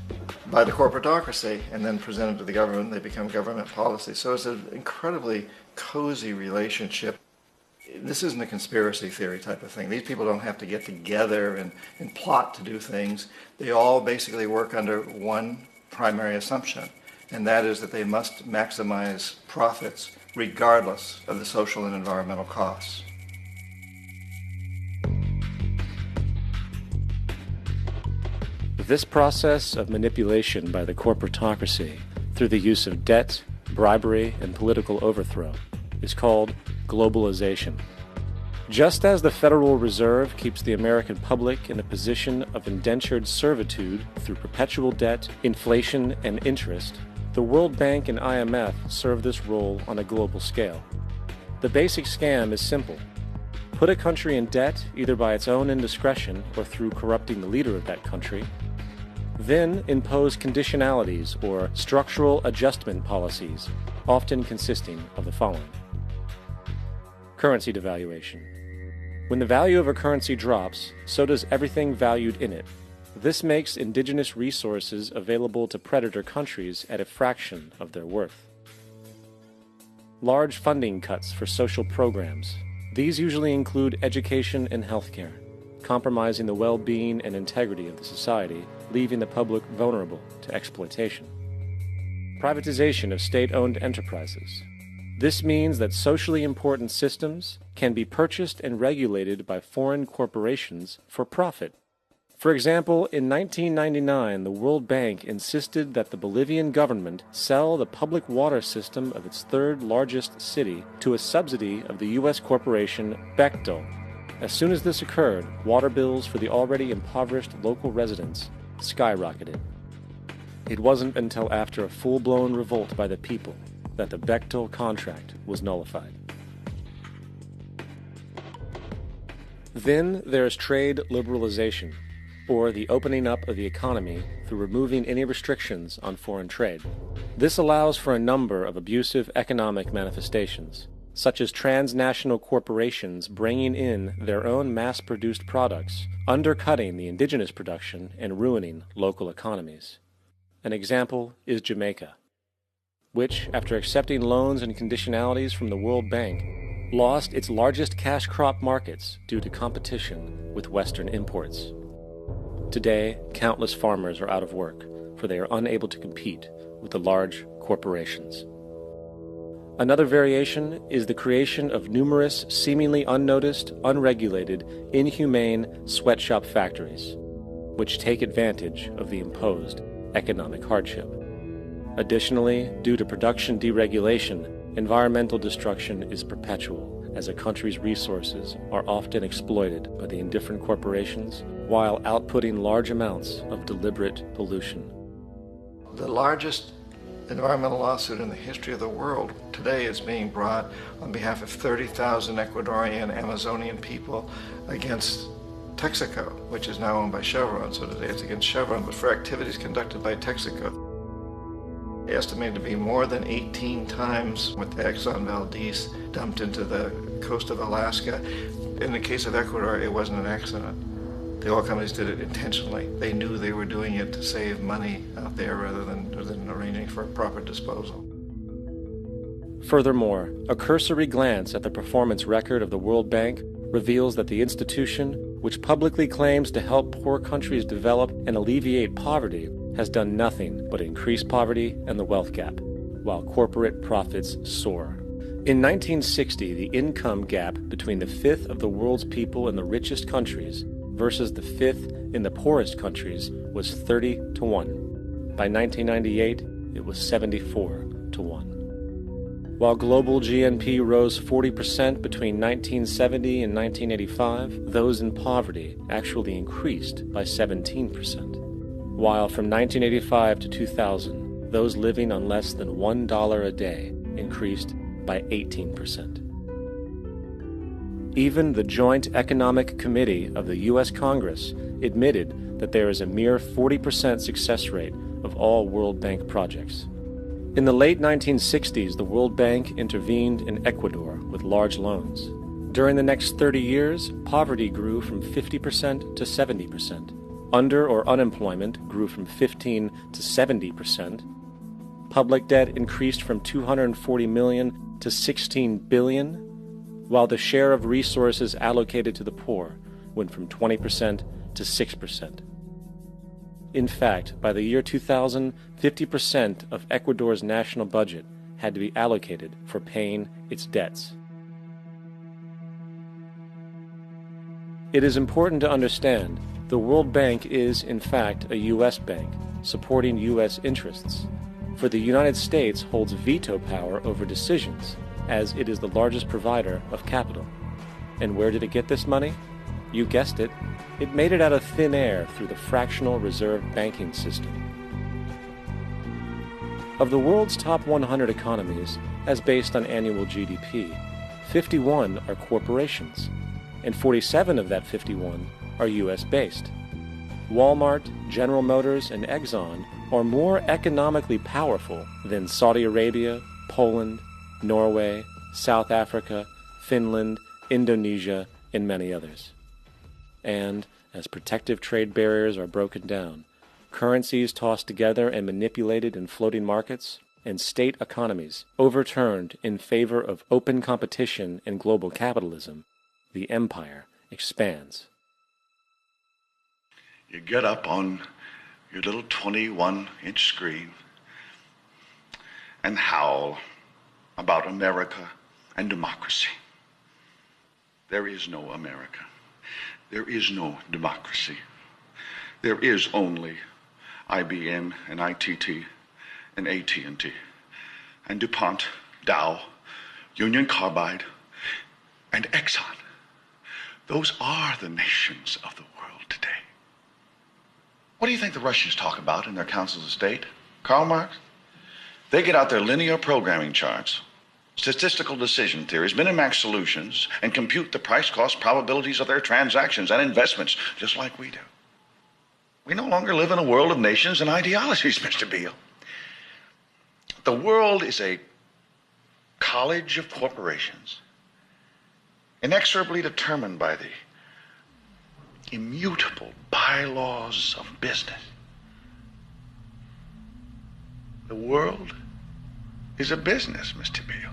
by the corporatocracy and then presented to the government. They become government policy. So it's an incredibly cozy relationship. This isn't a conspiracy theory type of thing. These people don't have to get together and plot to do things. They all basically work under one primary assumption, and that is that they must maximize profits regardless of the social and environmental costs. This process of manipulation by the corporatocracy through the use of debt, bribery, and political overthrow is called globalization. Just as the Federal Reserve keeps the American public in a position of indentured servitude through perpetual debt, inflation, and interest, the World Bank and IMF serve this role on a global scale. The basic scam is simple. Put a country in debt either by its own indiscretion or through corrupting the leader of that country, then impose conditionalities or structural adjustment policies, often consisting of the following. Currency devaluation. When the value of a currency drops, so does everything valued in it. This makes indigenous resources available to predator countries at a fraction of their worth. Large funding cuts for social programs. These usually include education and healthcare, compromising the well-being and integrity of the society, leaving the public vulnerable to exploitation. Privatization of state-owned enterprises. This means that socially important systems can be purchased and regulated by foreign corporations for profit. For example, in 1999, the World Bank insisted that the Bolivian government sell the public water system of its third largest city to a subsidy of the U.S. corporation Bechtel. As soon as this occurred, water bills for the already impoverished local residents skyrocketed. It wasn't until after a full-blown revolt by the people that the Bechtel contract was nullified. Then there is trade liberalization, or the opening up of the economy through removing any restrictions on foreign trade. This allows for a number of abusive economic manifestations, such as transnational corporations bringing in their own mass-produced products, undercutting the indigenous production and ruining local economies. An example is Jamaica, which, after accepting loans and conditionalities from the World Bank, lost its largest cash crop markets due to competition with Western imports. Today, countless farmers are out of work, for they are unable to compete with the large corporations. Another variation is the creation of numerous, seemingly unnoticed, unregulated, inhumane sweatshop factories, which take advantage of the imposed economic hardship. Additionally, due to production deregulation, environmental destruction is perpetual, as a country's resources are often exploited by the indifferent corporations while outputting large amounts of deliberate pollution. The largest environmental lawsuit in the history of the world today is being brought on behalf of 30,000 Ecuadorian Amazonian people against Texaco, which is now owned by Chevron. So today it's against Chevron, but for activities conducted by Texaco. Estimated to be more than 18 times what the Exxon Valdez dumped into the coast of Alaska. In the case of Ecuador, it wasn't an accident. The oil companies did it intentionally. They knew they were doing it to save money out there rather than arranging for proper disposal. Furthermore, a cursory glance at the performance record of the World Bank reveals that the institution, which publicly claims to help poor countries develop and alleviate poverty, has done nothing but increase poverty and the wealth gap, while corporate profits soar. In 1960, the income gap between the fifth of the world's people in the richest countries versus the fifth in the poorest countries was 30-1. By 1998, it was 74-1. While global GNP rose 40% between 1970 and 1985, those in poverty actually increased by 17%. While from 1985 to 2000, those living on less than $1 a day increased by 18%. Even the Joint Economic Committee of the U.S. Congress admitted that there is a mere 40% success rate of all World Bank projects. In the late 1960s, the World Bank intervened in Ecuador with large loans. During the next 30 years, poverty grew from 50% to 70%. Under or unemployment grew from 15 to 70%. Public debt increased from 240 million to 16 billion, while the share of resources allocated to the poor went from 20% to 6%. In fact, by the year 2000, 50% of Ecuador's national budget had to be allocated for paying its debts. It is important to understand the World Bank is, in fact, a U.S. bank, supporting U.S. interests. For the United States holds veto power over decisions, as it is the largest provider of capital. And where did it get this money? You guessed it. It made it out of thin air through the fractional reserve banking system. Of the world's top 100 economies, as based on annual GDP, 51 are corporations, and 47 of that 51 are U.S.-based. Walmart, General Motors, and Exxon are more economically powerful than Saudi Arabia, Poland, Norway, South Africa, Finland, Indonesia, and many others. And, as protective trade barriers are broken down, currencies tossed together and manipulated in floating markets, and state economies overturned in favor of open competition and global capitalism, the empire expands. You get up on your little 21-inch screen and howl about America and democracy. There is no America. There is no democracy. There is only IBM and ITT and AT&T and DuPont, Dow, Union Carbide, and Exxon. Those are the nations of the world today. What do you think the Russians talk about in their councils of state? Karl Marx? They get out their linear programming charts, statistical decision theories, Minimax solutions, and compute the price-cost probabilities of their transactions and investments, just like we do. We no longer live in a world of nations and ideologies, Mr. Beale. The world is a college of corporations, inexorably determined by the immutable bylaws of business. The world is a business, Mr. Beale.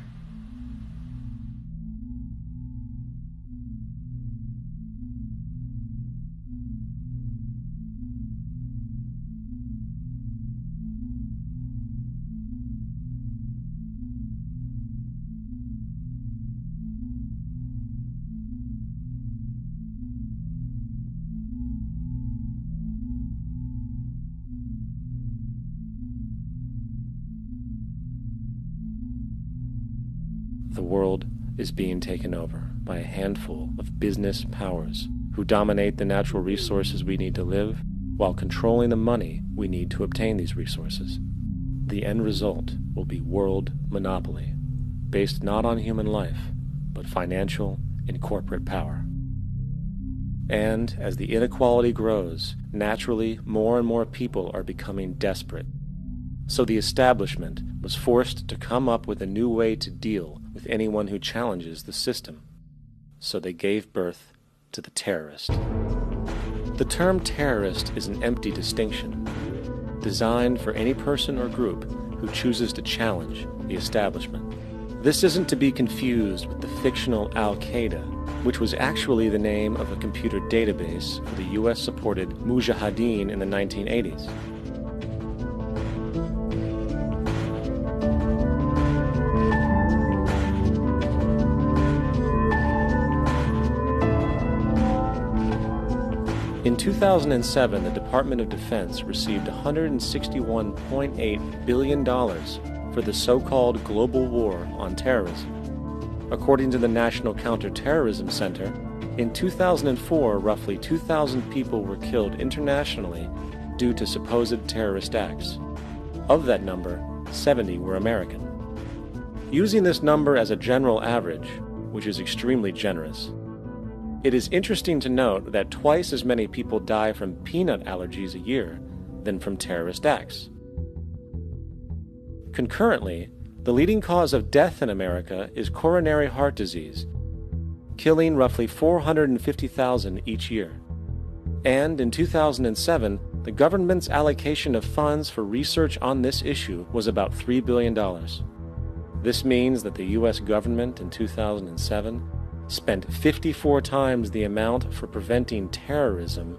The world is being taken over by a handful of business powers who dominate the natural resources we need to live while controlling the money we need to obtain these resources. The end result will be world monopoly, based not on human life, but financial and corporate power. And as the inequality grows, naturally more and more people are becoming desperate. So the establishment was forced to come up with a new way to deal with anyone who challenges the system. So they gave birth to the terrorist. The term terrorist is an empty distinction, designed for any person or group who chooses to challenge the establishment. This isn't to be confused with the fictional Al-Qaeda, which was actually the name of a computer database for the US-supported Mujahideen in the 1980s. In 2007, the Department of Defense received $161.8 billion for the so-called global war on terrorism. According to the National Counterterrorism Center, in 2004, roughly 2,000 people were killed internationally due to supposed terrorist acts. Of that number, 70 were American. Using this number as a general average, which is extremely generous, it is interesting to note that twice as many people die from peanut allergies a year than from terrorist acts. Concurrently, the leading cause of death in America is coronary heart disease, killing roughly 450,000 each year. And in 2007, the government's allocation of funds for research on this issue was about $3 billion. This means that the U.S. government in 2007 spent 54 times the amount for preventing terrorism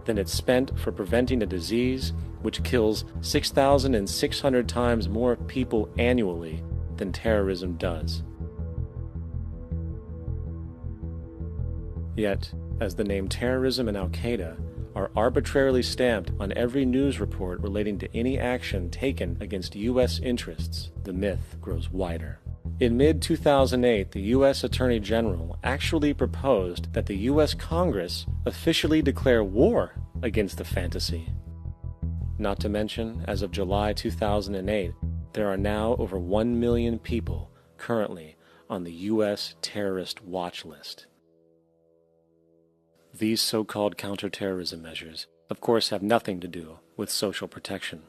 than it spent for preventing a disease which kills 6,600 times more people annually than terrorism does. Yet, as the name terrorism and Al-Qaeda are arbitrarily stamped on every news report relating to any action taken against U.S. interests, the myth grows wider. In mid-2008, the U.S. Attorney General actually proposed that the U.S. Congress officially declare war against the fantasy. Not to mention, as of July 2008, there are now over 1 million people currently on the U.S. terrorist watch list. These so-called counterterrorism measures, of course, have nothing to do with social protection,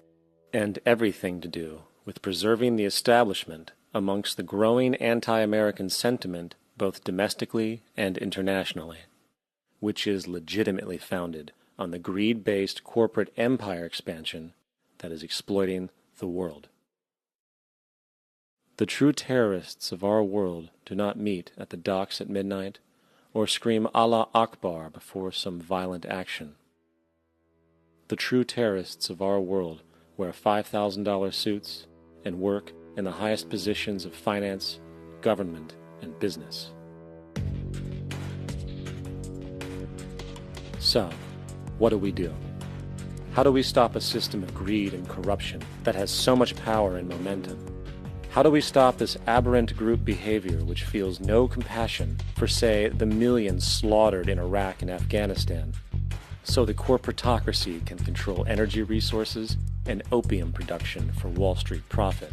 and everything to do with preserving the establishment amongst the growing anti-American sentiment both domestically and internationally, which is legitimately founded on the greed-based corporate empire expansion that is exploiting the world. The true terrorists of our world do not meet at the docks at midnight or scream Allah Akbar before some violent action. The true terrorists of our world wear $5,000 suits and work in the highest positions of finance, government, and business. So, what do? How do we stop a system of greed and corruption that has so much power and momentum? How do we stop this aberrant group behavior which feels no compassion for, say, the millions slaughtered in Iraq and Afghanistan, so the corporatocracy can control energy resources and opium production for Wall Street profit?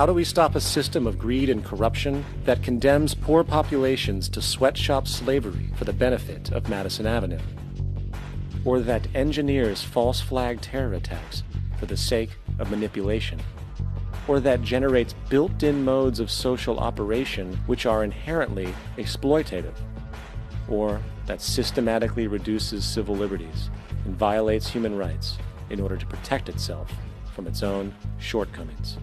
How do we stop a system of greed and corruption that condemns poor populations to sweatshop slavery for the benefit of Madison Avenue? Or that engineers false flag terror attacks for the sake of manipulation? Or that generates built-in modes of social operation which are inherently exploitative? Or that systematically reduces civil liberties and violates human rights in order to protect itself from its own shortcomings?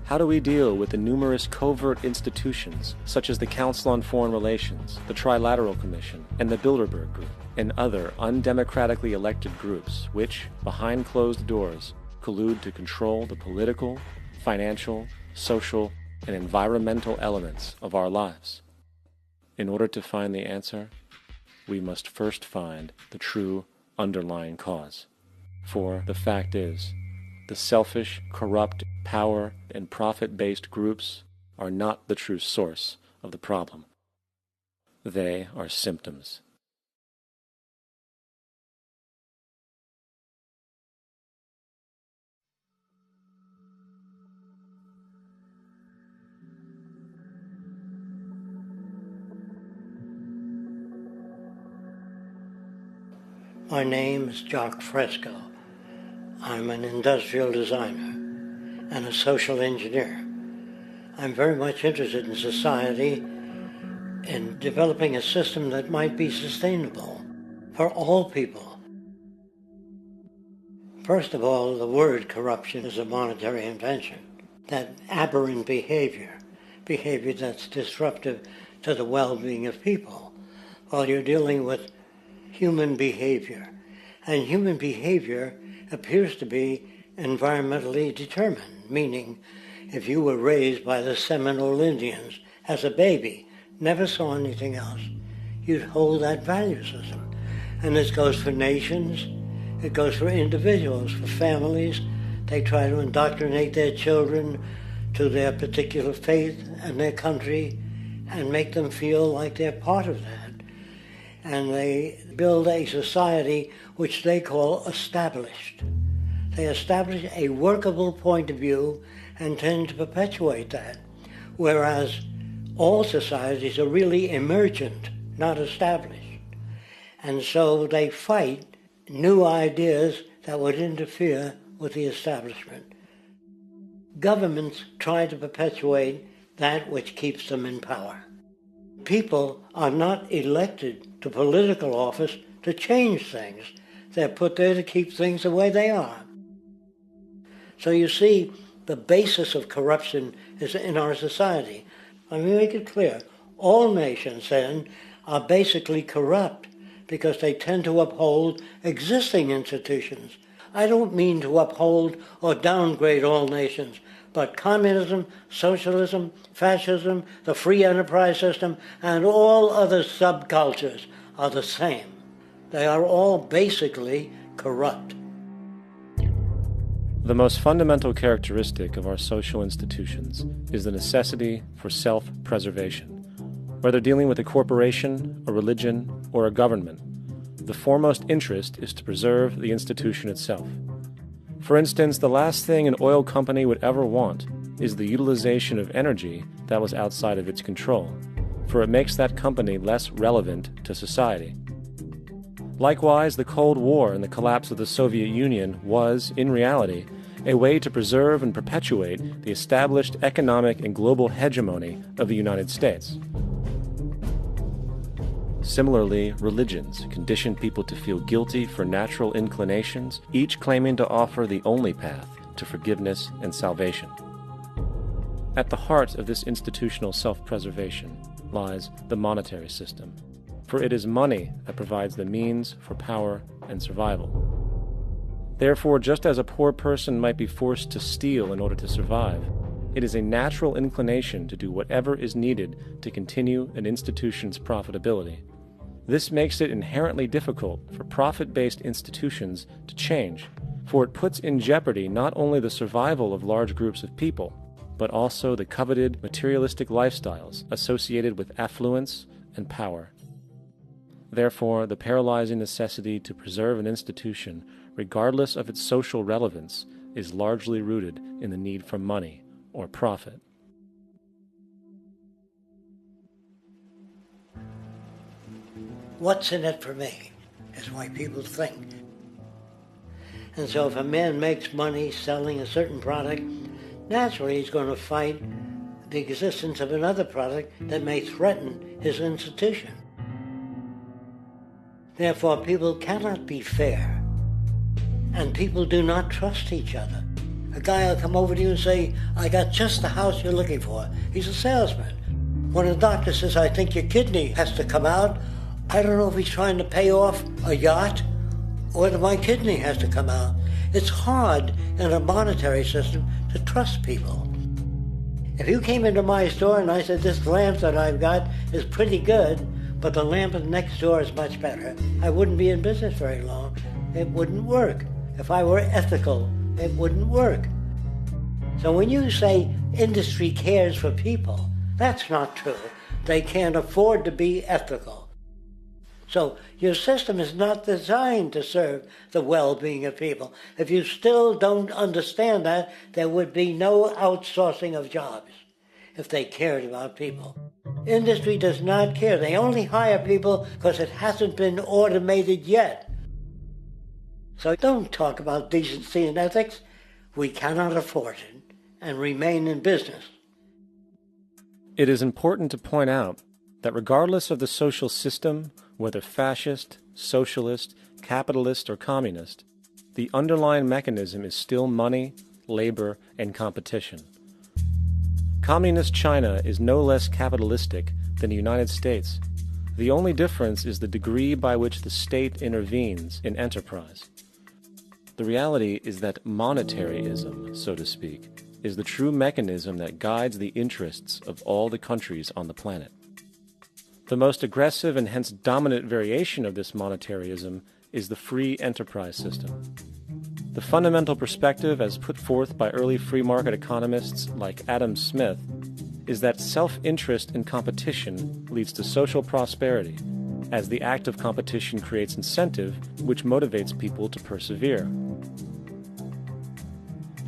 How do we deal with the numerous covert institutions, such as the Council on Foreign Relations, the Trilateral Commission, and the Bilderberg Group, and other undemocratically elected groups which, behind closed doors, collude to control the political, financial, social, and environmental elements of our lives? In order to find the answer, we must first find the true underlying cause. For the fact is, the selfish, corrupt, power, and profit-based groups are not the true source of the problem. They are symptoms. My name is Jock Fresco. I'm an industrial designer and a social engineer. I'm very much interested in society and developing a system that might be sustainable for all people. First of all, the word corruption is a monetary invention. That aberrant behavior that's disruptive to the well-being of people, Well, you're dealing with human behavior. And human behavior appears to be environmentally determined, meaning if you were raised by the Seminole Indians as a baby, never saw anything else, you'd hold that value system. And this goes for nations, it goes for individuals, for families. They try to indoctrinate their children to their particular faith and their country and make them feel like they're part of that. And they build a society which they call established. They establish a workable point of view and tend to perpetuate that, whereas all societies are really emergent, not established. And so they fight new ideas that would interfere with the establishment. Governments try to perpetuate that which keeps them in power. People are not elected to political office to change things. They're put there to keep things the way they are. So you see, the basis of corruption is in our society. Let me make it clear. All nations, then, are basically corrupt because they tend to uphold existing institutions. I don't mean to uphold or downgrade all nations, but communism, socialism, fascism, the free enterprise system, and all other subcultures are the same. They are all basically corrupt. The most fundamental characteristic of our social institutions is the necessity for self-preservation. Whether dealing with a corporation, a religion, or a government, the foremost interest is to preserve the institution itself. For instance, the last thing an oil company would ever want is the utilization of energy that was outside of its control, for it makes that company less relevant to society. Likewise, the Cold War and the collapse of the Soviet Union was, in reality, a way to preserve and perpetuate the established economic and global hegemony of the United States. Similarly, religions condition people to feel guilty for natural inclinations, each claiming to offer the only path to forgiveness and salvation. At the heart of this institutional self-preservation lies the monetary system, for it is money that provides the means for power and survival. Therefore, just as a poor person might be forced to steal in order to survive, it is a natural inclination to do whatever is needed to continue an institution's profitability. This makes it inherently difficult for profit-based institutions to change, for it puts in jeopardy not only the survival of large groups of people, but also the coveted materialistic lifestyles associated with affluence and power. Therefore, the paralyzing necessity to preserve an institution, regardless of its social relevance, is largely rooted in the need for money or profit. What's in it for me is why people think. And so if a man makes money selling a certain product, naturally he's going to fight the existence of another product that may threaten his institution. Therefore, people cannot be fair, and people do not trust each other. A guy will come over to you and say, I got just the house you're looking for. He's a salesman. When a doctor says, I think your kidney has to come out, I don't know if he's trying to pay off a yacht or whether my kidney has to come out. It's hard in a monetary system to trust people. If you came into my store and I said, this lamp that I've got is pretty good, but the lamp next door is much better, I wouldn't be in business very long. It wouldn't work. If I were ethical, it wouldn't work. So when you say industry cares for people, that's not true. They can't afford to be ethical. So your system is not designed to serve the well-being of people. If you still don't understand that, there would be no outsourcing of jobs if they cared about people. Industry does not care. They only hire people because it hasn't been automated yet. So don't talk about decency and ethics. We cannot afford it and remain in business. It is important to point out that regardless of the social system, whether fascist, socialist, capitalist, or communist, the underlying mechanism is still money, labor, and competition. Communist China is no less capitalistic than the United States, The only difference is the degree by which the state intervenes in enterprise. The reality is that monetaryism, so to speak, is the true mechanism that guides the interests of all the countries on the planet. The most aggressive and hence dominant variation of this monetaryism is the free enterprise system. The fundamental perspective, as put forth by early free market economists like Adam Smith, is that self-interest in competition leads to social prosperity, as the act of competition creates incentive, which motivates people to persevere.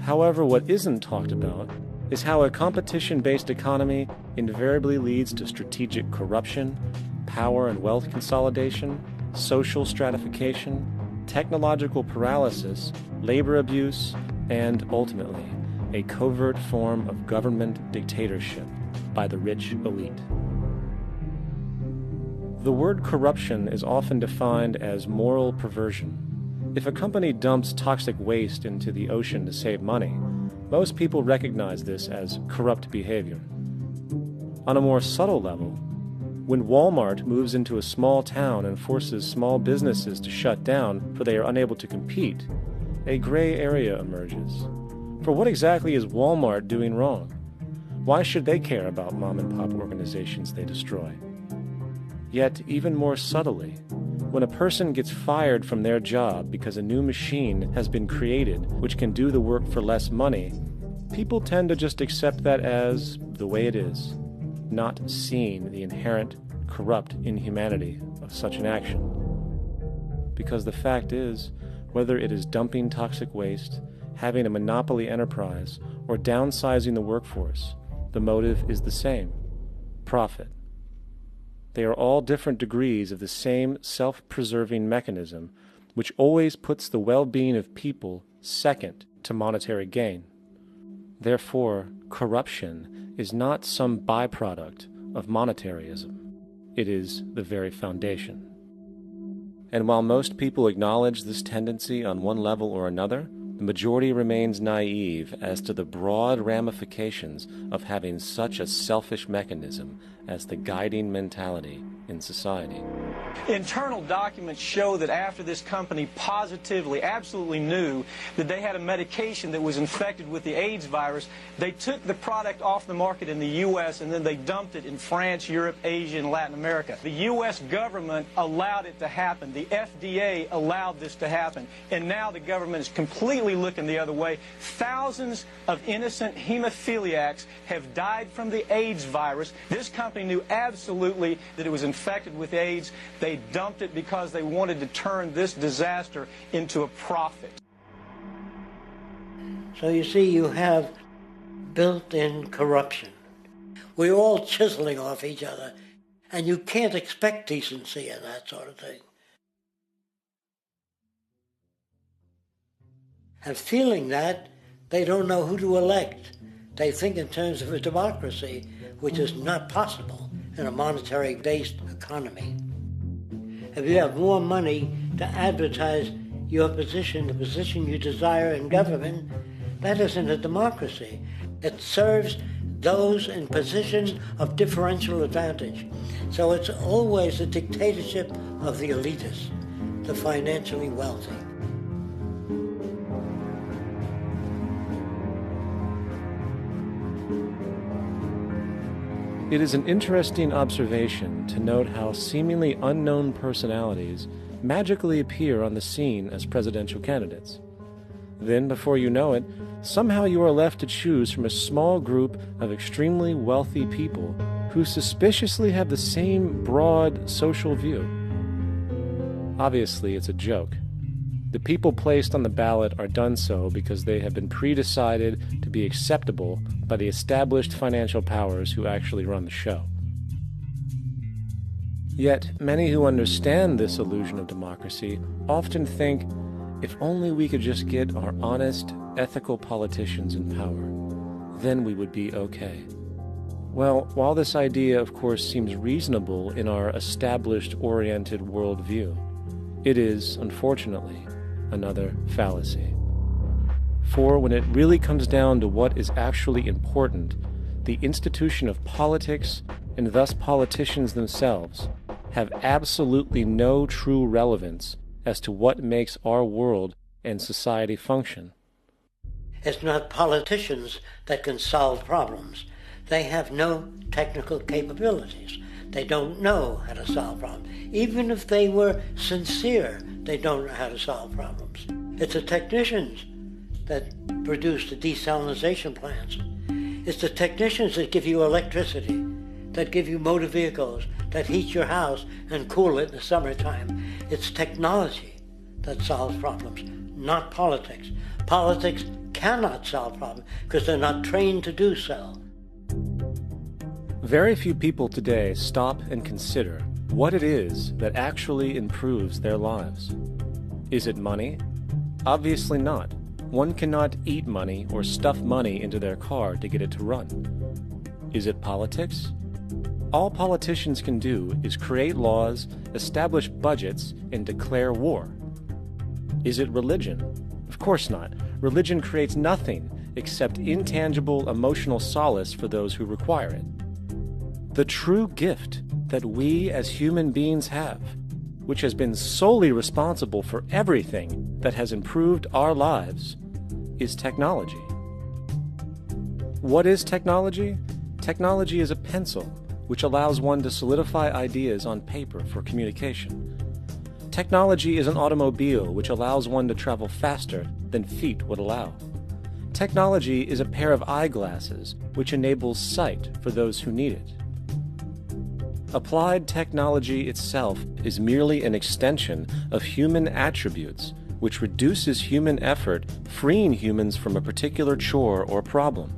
However, what isn't talked about is how a competition-based economy invariably leads to strategic corruption, power and wealth consolidation, social stratification, technological paralysis, labor abuse, and, ultimately, a covert form of government dictatorship by the rich elite. The word corruption is often defined as moral perversion. If a company dumps toxic waste into the ocean to save money, most people recognize this as corrupt behavior. On a more subtle level, when Walmart moves into a small town and forces small businesses to shut down for they are unable to compete, a gray area emerges. For what exactly is Walmart doing wrong? Why should they care about mom-and-pop organizations they destroy? Yet, even more subtly, when a person gets fired from their job because a new machine has been created which can do the work for less money, people tend to just accept that as the way it is, not seeing the inherent, corrupt inhumanity of such an action. Because the fact is, whether it is dumping toxic waste, having a monopoly enterprise, or downsizing the workforce, the motive is the same: profit. They are all different degrees of the same self-preserving mechanism, which always puts the well-being of people second to monetary gain. Therefore, corruption is not some byproduct of monetaryism. It is the very foundation. And while most people acknowledge this tendency on one level or another, the majority remains naive as to the broad ramifications of having such a selfish mechanism as the guiding mentality in society. Internal documents show that after this company positively, absolutely knew that they had a medication that was infected with the AIDS virus, they took the product off the market in the U.S. and then they dumped it in France, Europe, Asia, and Latin America. The U.S. government allowed it to happen. The FDA allowed this to happen. And now the government is completely looking the other way. Thousands of innocent hemophiliacs have died from the AIDS virus. This company knew absolutely that it was infected with AIDS. They dumped it because they wanted to turn this disaster into a profit. So you see, you have built-in corruption. We're all chiseling off each other, and you can't expect decency in that sort of thing. And feeling that, they don't know who to elect. They think in terms of a democracy, which is not possible in a monetary-based economy. If you have more money to advertise your position, the position you desire in government, that isn't a democracy. It serves those in positions of differential advantage. So it's always a dictatorship of the elitists, the financially wealthy. It is an interesting observation to note how seemingly unknown personalities magically appear on the scene as presidential candidates. Then, before you know it, somehow you are left to choose from a small group of extremely wealthy people who suspiciously have the same broad social view. Obviously, it's a joke. The people placed on the ballot are done so because they have been pre-decided to be acceptable by the established financial powers who actually run the show. Yet, many who understand this illusion of democracy often think, if only we could just get our honest, ethical politicians in power, then we would be okay. Well, while this idea, of course, seems reasonable in our established-oriented worldview, it is, unfortunately, another fallacy. For when it really comes down to what is actually important, the institution of politics, and thus politicians themselves, have absolutely no true relevance as to what makes our world and society function. It's not politicians that can solve problems. They have no technical capabilities. They don't know how to solve problems. Even if they were sincere, they don't know how to solve problems. It's the technicians that produce the desalination plants. It's the technicians that give you electricity, that give you motor vehicles, that heat your house and cool it in the summertime. It's technology that solves problems, not politics. Politics cannot solve problems because they're not trained to do so. Very few people today stop and consider what it is that actually improves their lives. Is it money? Obviously not. One cannot eat money or stuff money into their car to get it to run. Is it politics? All politicians can do is create laws, establish budgets, and declare war. Is it religion? Of course not. Religion creates nothing except intangible emotional solace for those who require it. The true gift that we as human beings have, which has been solely responsible for everything that has improved our lives, is technology. What is technology? Technology is a pencil which allows one to solidify ideas on paper for communication. Technology is an automobile which allows one to travel faster than feet would allow. Technology is a pair of eyeglasses which enables sight for those who need it. Applied technology itself is merely an extension of human attributes which reduces human effort, freeing humans from a particular chore or problem.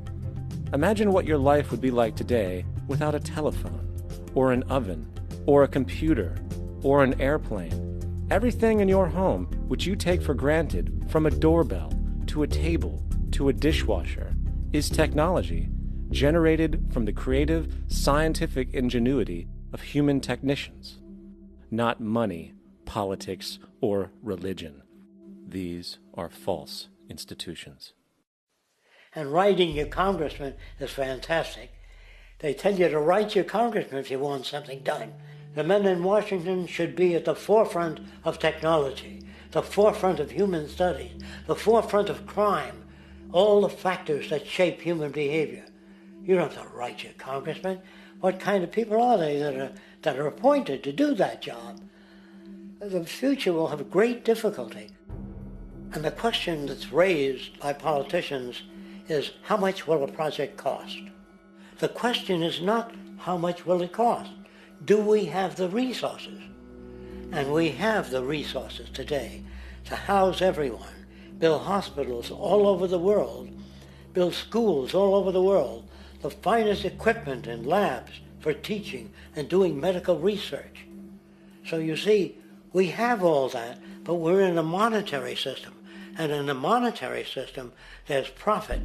Imagine what your life would be like today without a telephone, or an oven, or a computer, or an airplane. Everything in your home which you take for granted, from a doorbell to a table to a dishwasher, is technology generated from the creative, scientific ingenuity of human technicians, not money, politics, or religion. These are false institutions. And writing your congressman is fantastic. They tell you to write your congressman if you want something done. The men in Washington should be at the forefront of technology, the forefront of human studies, the forefront of crime, all the factors that shape human behavior. You don't have to write your congressman. What kind of people are they that are appointed to do that job? The future will have great difficulty. And the question that's raised by politicians is, how much will a project cost? The question is not how much will it cost. Do we have the resources? And we have the resources today to house everyone, build hospitals all over the world, build schools all over the world, the finest equipment and labs for teaching and doing medical research. So you see, we have all that, but we're in a monetary system. And in a monetary system, there's profit.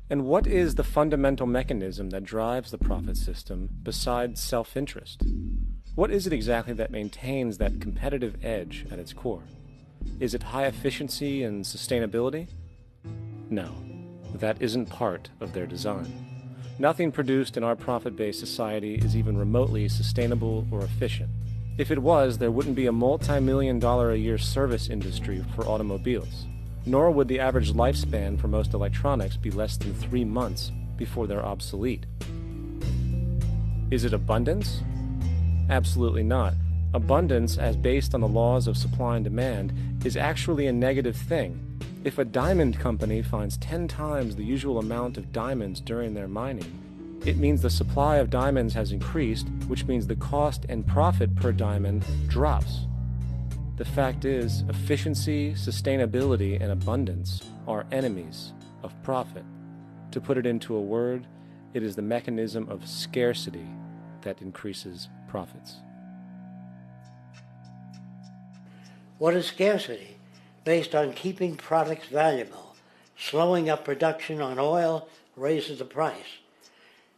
And what is the fundamental mechanism that drives the profit system besides self-interest? What is it exactly that maintains that competitive edge at its core? Is it high efficiency and sustainability? No, that isn't part of their design. Nothing produced in our profit-based society is even remotely sustainable or efficient. If it was, there wouldn't be a multi-million-dollar-a-year service industry for automobiles, nor would the average lifespan for most electronics be less than 3 months before they're obsolete. Is it abundance? Absolutely not. Abundance, as based on the laws of supply and demand, is actually a negative thing. If a diamond company finds 10 times the usual amount of diamonds during their mining, it means the supply of diamonds has increased, which means the cost and profit per diamond drops. The fact is, efficiency, sustainability, and abundance are enemies of profit. To put it into a word, it is the mechanism of scarcity that increases profits. What is scarcity? Based on keeping products valuable. Slowing up production on oil raises the price.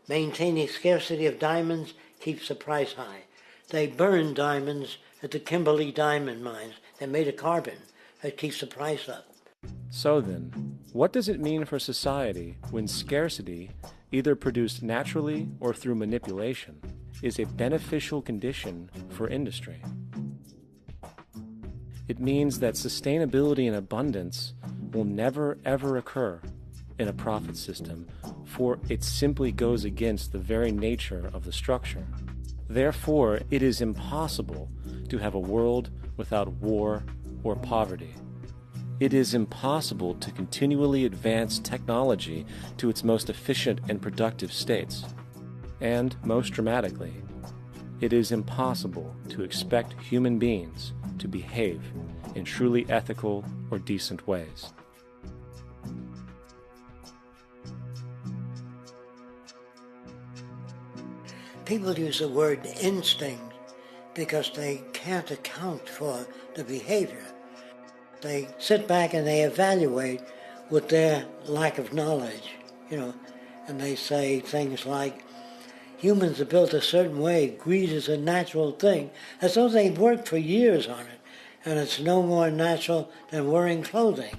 Maintaining scarcity of diamonds keeps the price high. They burn diamonds at the Kimberley diamond mines. They're made of carbon. That keeps the price up. So then, what does it mean for society when scarcity, either produced naturally or through manipulation, is a beneficial condition for industry. It means that sustainability and abundance will never ever occur in a profit system, for it simply goes against the very nature of the structure. Therefore, it is impossible to have a world without war or poverty. It is impossible to continually advance technology to its most efficient and productive states. And, most dramatically, it is impossible to expect human beings to behave in truly ethical or decent ways. People use the word instinct because they can't account for the behavior. They sit back and they evaluate with their lack of knowledge, and they say things like, humans are built a certain way, greed is a natural thing, as though they've worked for years on it, and it's no more natural than wearing clothing.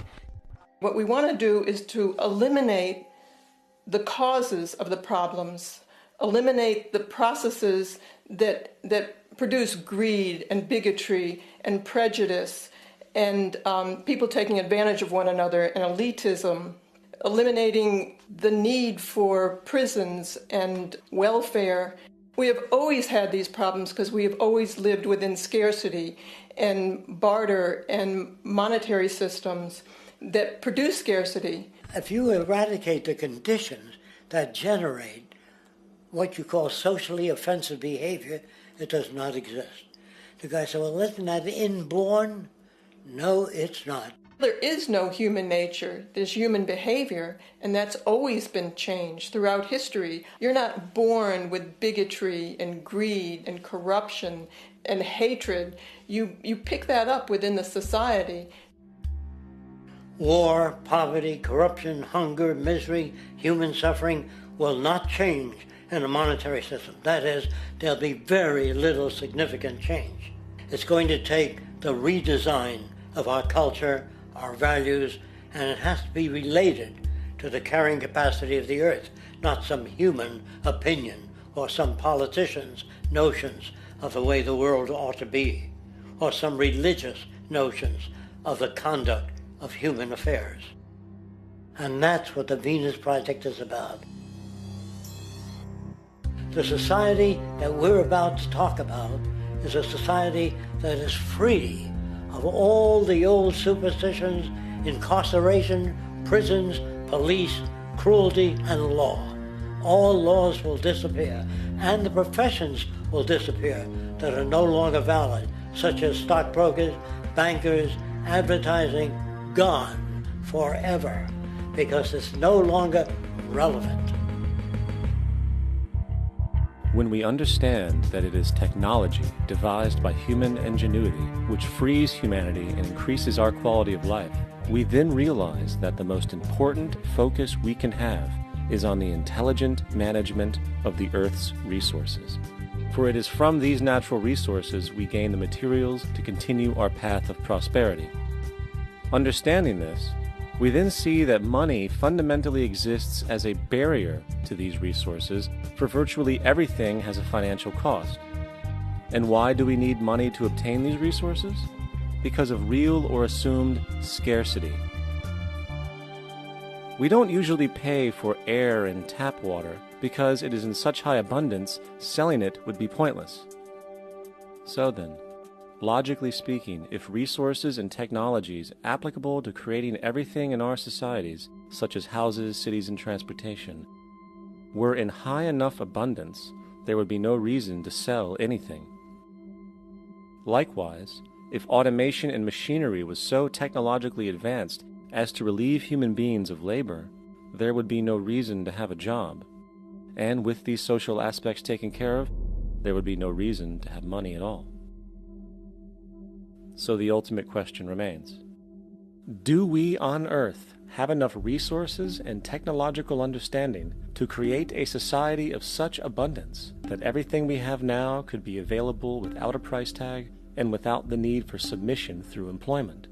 What we want to do is to eliminate the causes of the problems, eliminate the processes that produce greed and bigotry and prejudice and people taking advantage of one another and elitism, eliminating the need for prisons and welfare. We have always had these problems because we have always lived within scarcity and barter and monetary systems that produce scarcity. If you eradicate the conditions that generate what you call socially offensive behavior, it does not exist. The guy said, well, isn't that inborn? No, it's not. There is no human nature. There's human behavior, and that's always been changed throughout history. You're not born with bigotry and greed and corruption and hatred. You pick that up within the society. War, poverty, corruption, hunger, misery, human suffering will not change in a monetary system. That is, there'll be very little significant change. It's going to take the redesign of our culture, our values, and it has to be related to the carrying capacity of the earth, not some human opinion or some politician's notions of the way the world ought to be, or some religious notions of the conduct of human affairs. And that's what the Venus Project is about. The society that we're about to talk about is a society that is free of all the old superstitions, incarceration, prisons, police, cruelty, and law. All laws will disappear, and the professions will disappear that are no longer valid, such as stockbrokers, bankers, advertising, gone forever, because it's no longer relevant. When we understand that it is technology devised by human ingenuity which frees humanity and increases our quality of life, we then realize that the most important focus we can have is on the intelligent management of the Earth's resources. For it is from these natural resources we gain the materials to continue our path of prosperity. Understanding this, we then see that money fundamentally exists as a barrier to these resources, for virtually everything has a financial cost. And why do we need money to obtain these resources? Because of real or assumed scarcity. We don't usually pay for air and tap water because it is in such high abundance, selling it would be pointless. So then, logically speaking, if resources and technologies applicable to creating everything in our societies, such as houses, cities, and transportation, were in high enough abundance, there would be no reason to sell anything. Likewise, if automation and machinery was so technologically advanced as to relieve human beings of labor, there would be no reason to have a job. And with these social aspects taken care of, there would be no reason to have money at all. So the ultimate question remains: do we on Earth have enough resources and technological understanding to create a society of such abundance that everything we have now could be available without a price tag and without the need for submission through employment?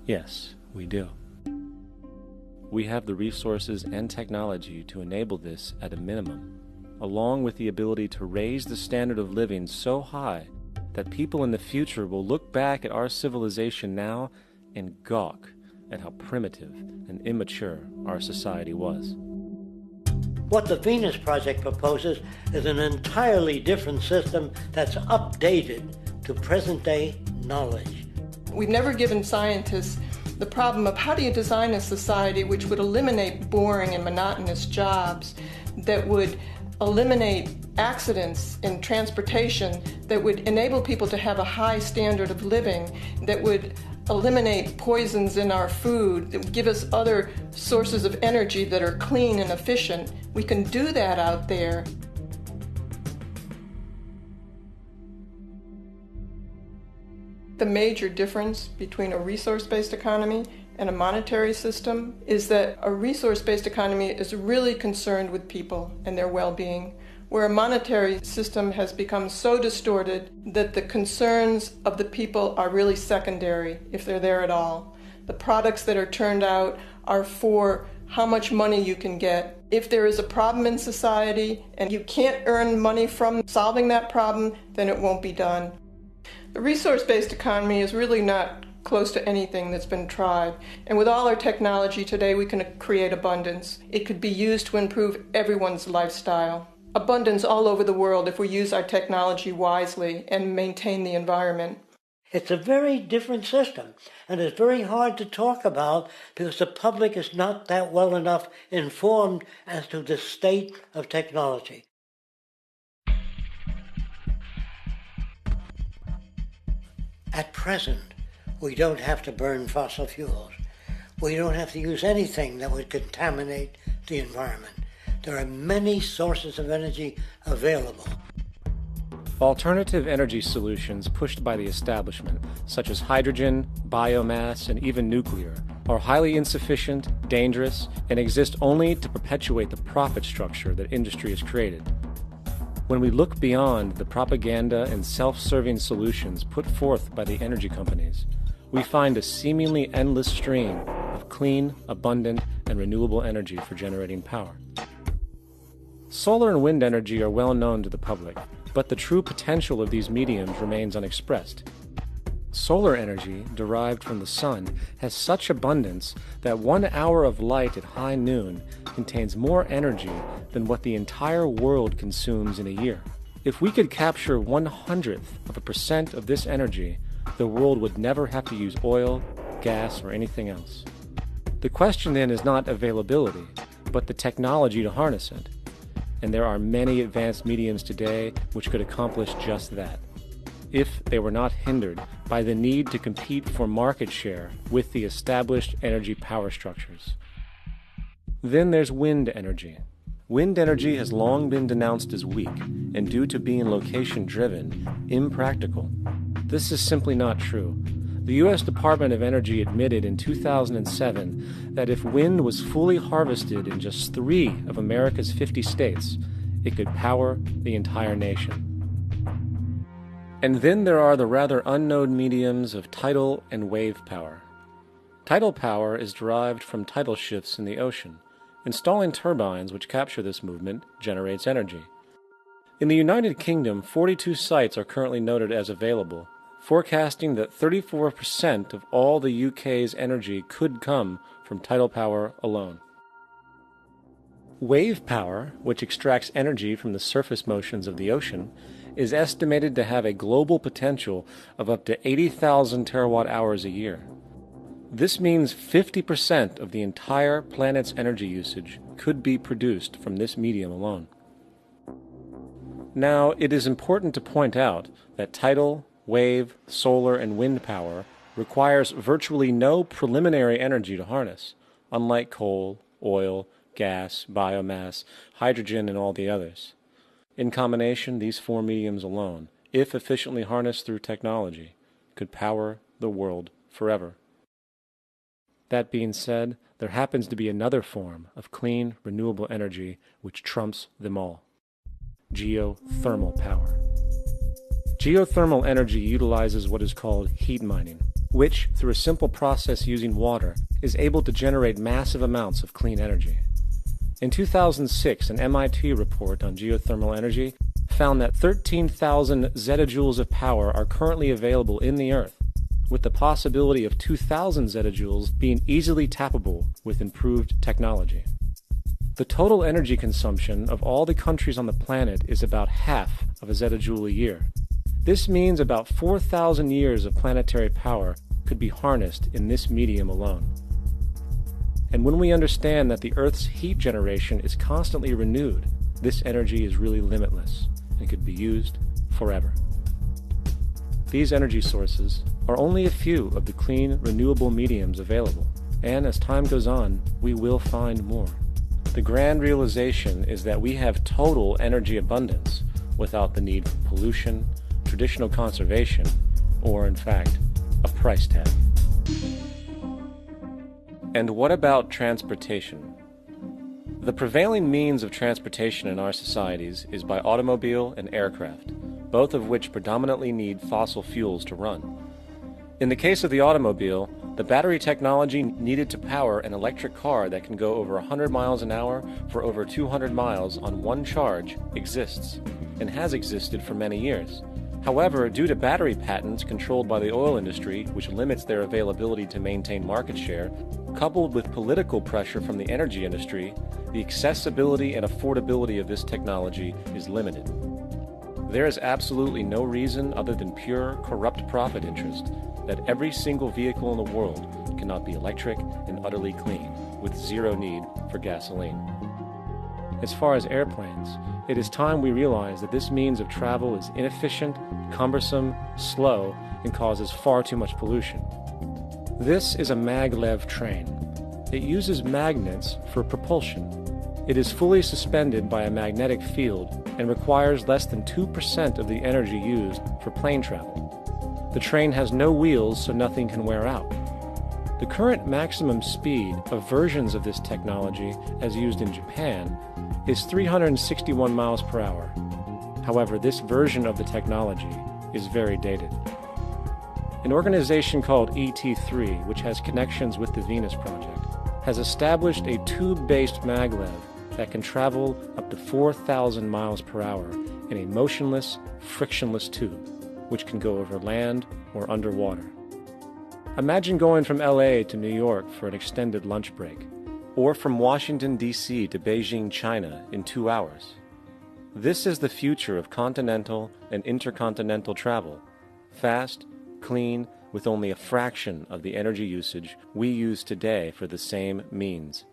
Yes, we do. We have the resources and technology to enable this at a minimum, along with the ability to raise the standard of living so high that people in the future will look back at our civilization now and gawk at how primitive and immature our society was. What the Venus Project proposes is an entirely different system that's updated to present-day knowledge. We've never given scientists the problem of how do you design a society which would eliminate boring and monotonous jobs, that would eliminate accidents in transportation, that would enable people to have a high standard of living, that would eliminate poisons in our food, that would give us other sources of energy that are clean and efficient. We can do that out there. The major difference between a resource-based economy and a monetary system is that a resource-based economy is really concerned with people and their well-being, where a monetary system has become so distorted that the concerns of the people are really secondary, if they're there at all. The products that are turned out are for how much money you can get. If there is a problem in society and you can't earn money from solving that problem, then it won't be done. The resource-based economy is really not close to anything that's been tried. And with all our technology today, we can create abundance. It could be used to improve everyone's lifestyle. Abundance all over the world if we use our technology wisely and maintain the environment. It's a very different system, and it's very hard to talk about because the public is not that well enough informed as to the state of technology. At present, we don't have to burn fossil fuels. We don't have to use anything that would contaminate the environment. There are many sources of energy available. Alternative energy solutions pushed by the establishment, such as hydrogen, biomass, and even nuclear, are highly insufficient, dangerous, and exist only to perpetuate the profit structure that industry has created. When we look beyond the propaganda and self-serving solutions put forth by the energy companies, we find a seemingly endless stream of clean, abundant, and renewable energy for generating power. Solar and wind energy are well known to the public, but the true potential of these mediums remains unexpressed. Solar energy, derived from the sun, has such abundance that 1 hour of light at high noon contains more energy than what the entire world consumes in a year. If we could capture 0.01% of this energy, the world would never have to use oil, gas, or anything else. The question then is not availability, but the technology to harness it. And there are many advanced mediums today which could accomplish just that, if they were not hindered by the need to compete for market share with the established energy power structures. Then there's wind energy. Wind energy has long been denounced as weak, and due to being location-driven, impractical. This is simply not true. The U.S. Department of Energy admitted in 2007 that if wind was fully harvested in just 3 of America's 50 states, it could power the entire nation. And then there are the rather unknown mediums of tidal and wave power. Tidal power is derived from tidal shifts in the ocean. Installing turbines which capture this movement generates energy. In the United Kingdom, 42 sites are currently noted as available, forecasting that 34% of all the UK's energy could come from tidal power alone. Wave power, which extracts energy from the surface motions of the ocean, is estimated to have a global potential of up to 80,000 terawatt-hours a year. This means 50% of the entire planet's energy usage could be produced from this medium alone. Now, it is important to point out that tidal, wave, solar, and wind power requires virtually no preliminary energy to harness, unlike coal, oil, gas, biomass, hydrogen, and all the others. In combination, these 4 mediums alone, if efficiently harnessed through technology, could power the world forever. That being said, there happens to be another form of clean, renewable energy which trumps them all: geothermal power. Geothermal energy utilizes what is called heat mining, which, through a simple process using water, is able to generate massive amounts of clean energy. In 2006, an MIT report on geothermal energy found that 13,000 zettajoules of power are currently available in the Earth, with the possibility of 2,000 zettajoules being easily tappable with improved technology. The total energy consumption of all the countries on the planet is about half of a zettajoule a year. This means about 4,000 years of planetary power could be harnessed in this medium alone. And when we understand that the Earth's heat generation is constantly renewed, this energy is really limitless and could be used forever. These energy sources are only a few of the clean, renewable mediums available, and as time goes on, we will find more. The grand realization is that we have total energy abundance without the need for pollution, traditional conservation, or, in fact, a price tag. And what about transportation? The prevailing means of transportation in our societies is by automobile and aircraft, both of which predominantly need fossil fuels to run. In the case of the automobile, the battery technology needed to power an electric car that can go over 100 miles an hour for over 200 miles on one charge exists, and has existed for many years. However, due to battery patents controlled by the oil industry, which limits their availability to maintain market share, coupled with political pressure from the energy industry, the accessibility and affordability of this technology is limited. There is absolutely no reason other than pure, corrupt profit interest that every single vehicle in the world cannot be electric and utterly clean, with zero need for gasoline. As far as airplanes, it is time we realize that this means of travel is inefficient, cumbersome, slow, and causes far too much pollution. This is a maglev train. It uses magnets for propulsion. It is fully suspended by a magnetic field and requires less than 2% of the energy used for plane travel. The train has no wheels, so nothing can wear out. The current maximum speed of versions of this technology, as used in Japan, is 361 miles per hour. However, this version of the technology is very dated. An organization called ET3, which has connections with the Venus Project, has established a tube-based maglev that can travel up to 4,000 miles per hour in a motionless, frictionless tube, which can go over land or underwater. Imagine going from LA to New York for an extended lunch break, or from Washington, D.C. to Beijing, China in 2 hours. This is the future of continental and intercontinental travel, fast, clean, with only a fraction of the energy usage we use today for the same means.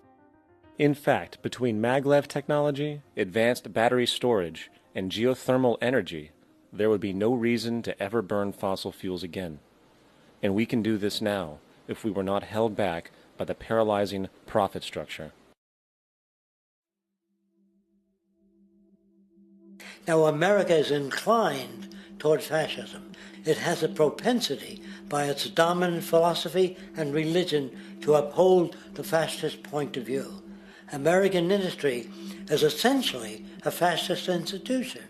In fact, between maglev technology, advanced battery storage, and geothermal energy, there would be no reason to ever burn fossil fuels again. And we can do this now if we were not held back by the paralyzing profit structure. Now, America is inclined toward fascism. It has a propensity by its dominant philosophy and religion to uphold the fascist point of view. American industry is essentially a fascist institution.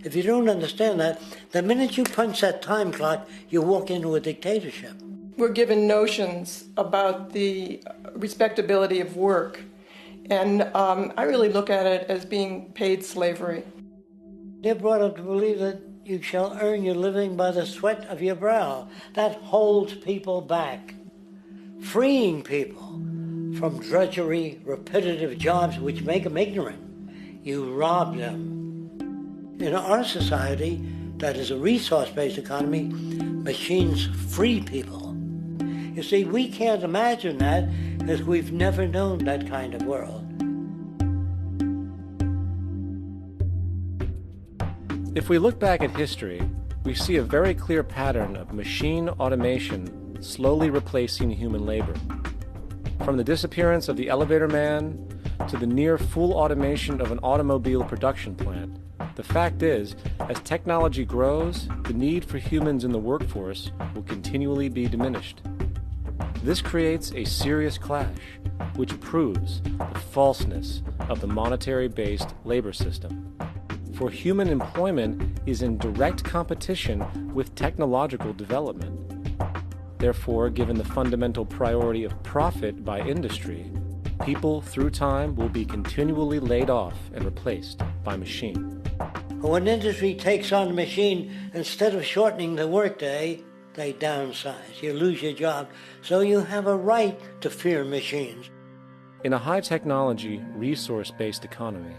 If you don't understand that, the minute you punch that time clock, you walk into a dictatorship. We're given notions about the respectability of work, and I really look at it as being paid slavery. They're brought up to believe that you shall earn your living by the sweat of your brow. That holds people back, freeing people from drudgery, repetitive jobs which make them ignorant. You rob them. In our society, that is a resource-based economy, machines free people. You see, we can't imagine that because we've never known that kind of world. If we look back at history, we see a very clear pattern of machine automation slowly replacing human labor. From the disappearance of the elevator man to the near full automation of an automobile production plant, the fact is, as technology grows, the need for humans in the workforce will continually be diminished. This creates a serious clash, which proves the falseness of the monetary-based labor system. For human employment is in direct competition with technological development. Therefore, given the fundamental priority of profit by industry, People, through time, will be continually laid off and replaced by machine. When industry takes on a machine, instead of shortening the workday, they downsize. You lose your job. So you have a right to fear machines. In a high-technology, resource-based economy,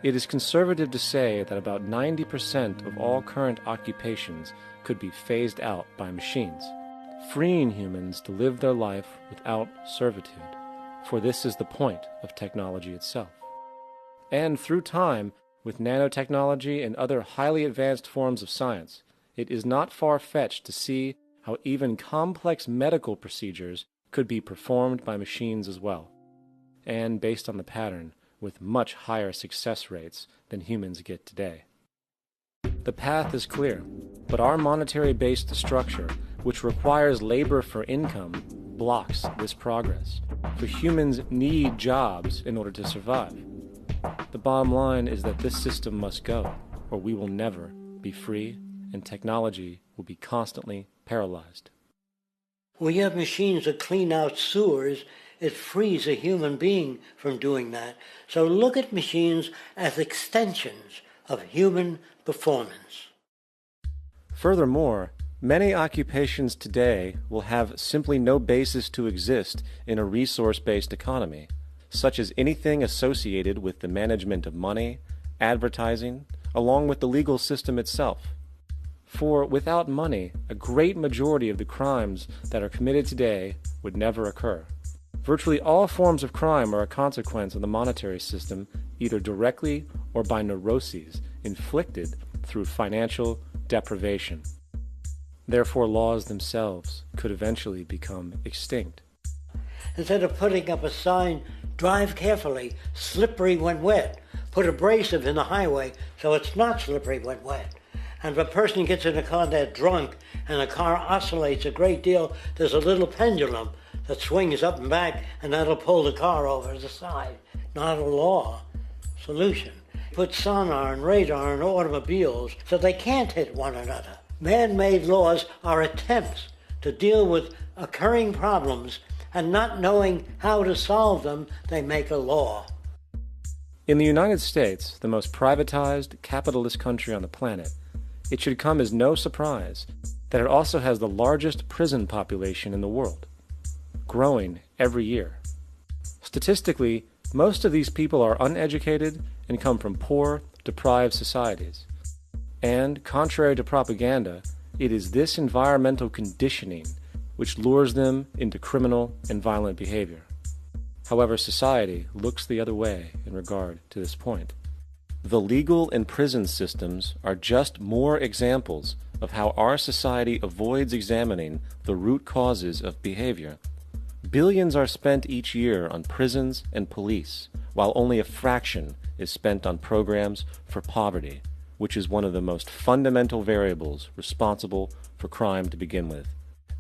it is conservative to say that about 90% of all current occupations could be phased out by machines, freeing humans to live their life without servitude, for this is the point of technology itself. And through time, with nanotechnology and other highly advanced forms of science, it is not far-fetched to see how even complex medical procedures could be performed by machines as well, and based on the pattern, with much higher success rates than humans get today. The path is clear, but our monetary-based structure, which requires labor for income, blocks this progress, for humans need jobs in order to survive. The bottom line is that this system must go, or we will never be free, and technology will be constantly paralyzed. When you have machines that clean out sewers, it frees a human being from doing that. So look at machines as extensions of human performance. Furthermore, many occupations today will have simply no basis to exist in a resource-based economy, such as anything associated with the management of money, advertising, along with the legal system itself. For without money, a great majority of the crimes that are committed today would never occur. Virtually all forms of crime are a consequence of the monetary system, either directly or by neuroses inflicted through financial deprivation. Therefore, laws themselves could eventually become extinct. Instead of putting up a sign, drive carefully, slippery when wet, put abrasive in the highway so it's not slippery when wet. And if a person gets in a car that's drunk and the car oscillates a great deal, there's a little pendulum that swings up and back, and that'll pull the car over to the side. Not a law solution. Put sonar and radar in automobiles so they can't hit one another. Man-made laws are attempts to deal with occurring problems, and not knowing how to solve them, they make a law. In the United States, the most privatized, capitalist country on the planet, it should come as no surprise that it also has the largest prison population in the world, growing every year. Statistically, most of these people are uneducated and come from poor, deprived societies. And, contrary to propaganda, it is this environmental conditioning which lures them into criminal and violent behavior. However, society looks the other way in regard to this point. The legal and prison systems are just more examples of how our society avoids examining the root causes of behavior. Billions are spent each year on prisons and police, while only a fraction is spent on programs for poverty, which is one of the most fundamental variables responsible for crime to begin with.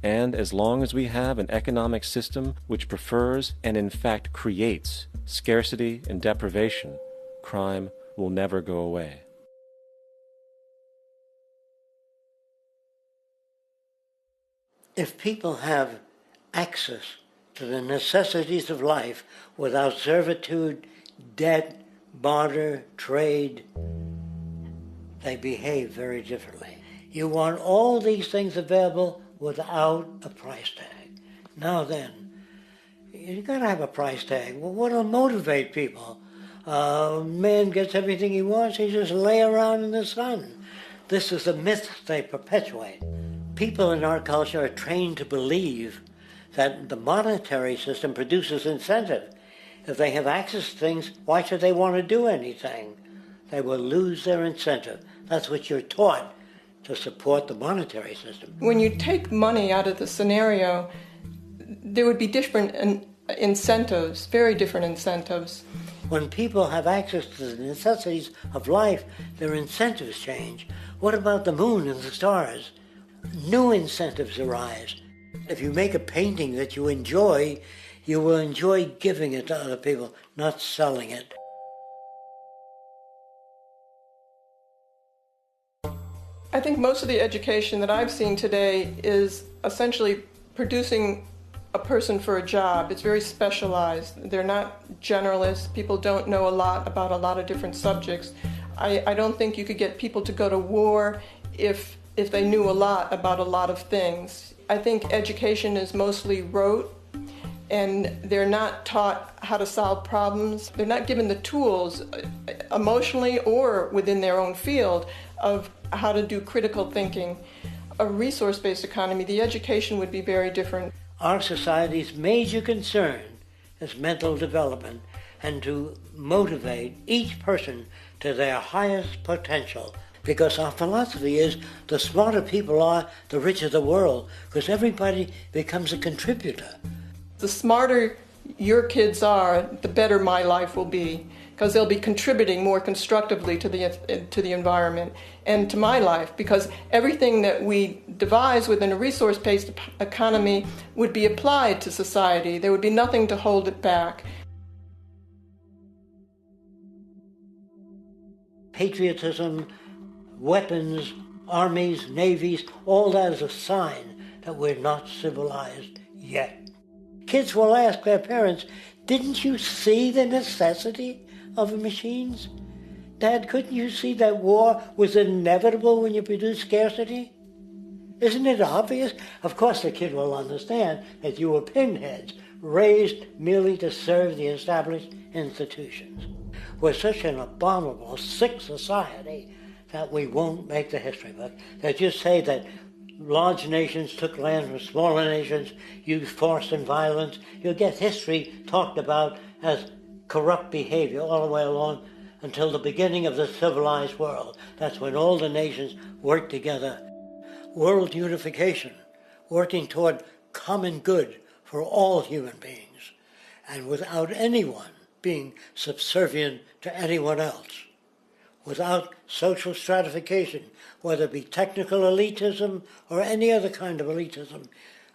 And as long as we have an economic system which prefers and in fact creates scarcity and deprivation, crime will never go away. If people have access to the necessities of life without servitude, debt, barter, trade, they behave very differently. You want all these things available without a price tag. Now then, you gotta have a price tag. Well, what'll motivate people? Man gets everything he wants, he just lay around in the sun. This is a myth they perpetuate. People in our culture are trained to believe that the monetary system produces incentive. If they have access to things, why should they want to do anything? They will lose their incentive. That's what you're taught to support the monetary system. When you take money out of the scenario, there would be different incentives, very different incentives. When people have access to the necessities of life, their incentives change. What about the moon and the stars? New incentives arise. If you make a painting that you enjoy, you will enjoy giving it to other people, not selling it. I think most of the education that I've seen today is essentially producing a person for a job. It's very specialized. They're not generalists. People don't know a lot about a lot of different subjects. I don't think you could get people to go to war if they knew a lot about a lot of things. I think education is mostly rote, and they're not taught how to solve problems. They're not given the tools emotionally or within their own field of how to do critical thinking. A resource-based economy, the education would be very different. Our society's major concern is mental development and to motivate each person to their highest potential. Because our philosophy is the smarter people are, the richer the world, because everybody becomes a contributor. The smarter your kids are, the better my life will be, because they'll be contributing more constructively to the environment and to my life, because everything that we devise within a resource-based economy would be applied to society. There would be nothing to hold it back. Patriotism, weapons, armies, navies, all that is a sign that we're not civilized yet. Kids will ask their parents, didn't you see the necessity of machines? Dad, couldn't you see that war was inevitable when you produce scarcity? Isn't it obvious? Of course the kid will understand that you were pinheads, raised merely to serve the established institutions. We're such an abominable, sick society that we won't make the history book. They just say that large nations took land from smaller nations, used force and violence. You'll get history talked about as corrupt behavior all the way along until the beginning of the civilized world. That's when all the nations work together. World unification, working toward common good for all human beings, and without anyone being subservient to anyone else. Without social stratification, whether it be technical elitism or any other kind of elitism,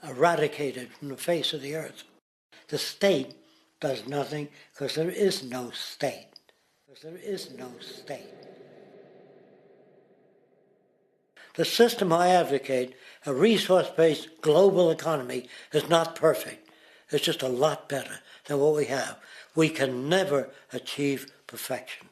eradicated from the face of the earth. The state does nothing because there is no state. The system I advocate, a resource-based global economy, is not perfect. It's just a lot better than what we have. We can never achieve perfection.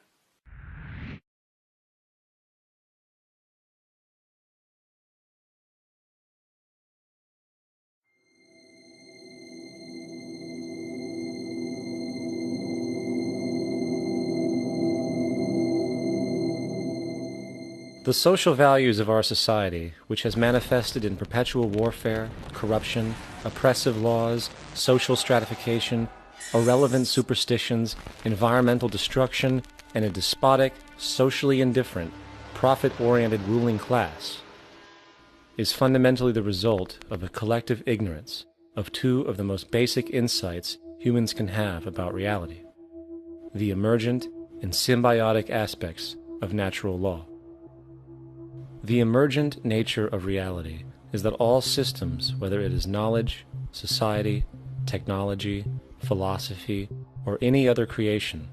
The social values of our society, which has manifested in perpetual warfare, corruption, oppressive laws, social stratification, irrelevant superstitions, environmental destruction, and a despotic, socially indifferent, profit-oriented ruling class, is fundamentally the result of a collective ignorance of two of the most basic insights humans can have about reality: the emergent and symbiotic aspects of natural law. The emergent nature of reality is that all systems, whether it is knowledge, society, technology, philosophy, or any other creation,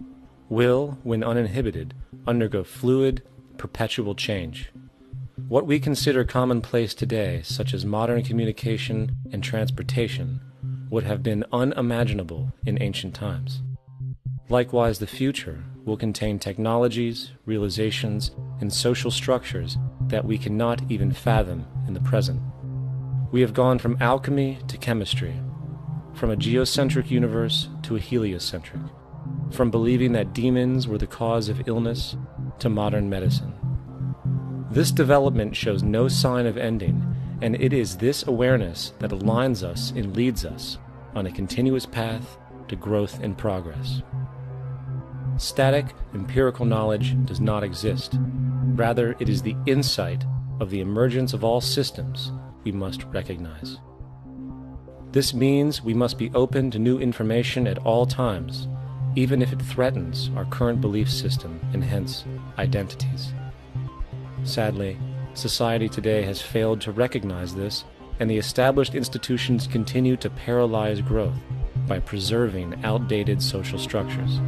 will, when uninhibited, undergo fluid, perpetual change. What we consider commonplace today, such as modern communication and transportation, would have been unimaginable in ancient times. Likewise, the future will contain technologies, realizations, and social structures that we cannot even fathom in the present. We have gone from alchemy to chemistry, from a geocentric universe to a heliocentric, from believing that demons were the cause of illness to modern medicine. This development shows no sign of ending, and it is this awareness that aligns us and leads us on a continuous path to growth and progress. Static, empirical knowledge does not exist. Rather, it is the insight of the emergence of all systems we must recognize. This means we must be open to new information at all times, even if it threatens our current belief system and hence identities. Sadly, society today has failed to recognize this, and the established institutions continue to paralyze growth by preserving outdated social structures.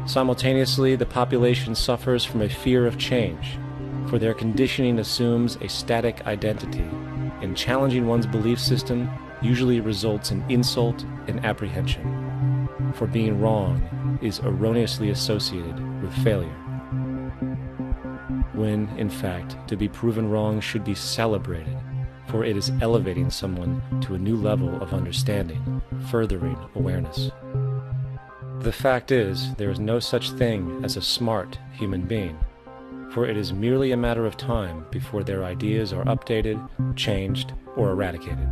Simultaneously, the population suffers from a fear of change, for their conditioning assumes a static identity, and challenging one's belief system usually results in insult and apprehension, for being wrong is erroneously associated with failure, when, in fact, to be proven wrong should be celebrated, for it is elevating someone to a new level of understanding, furthering awareness. The fact is, there is no such thing as a smart human being, for it is merely a matter of time before their ideas are updated, changed, or eradicated.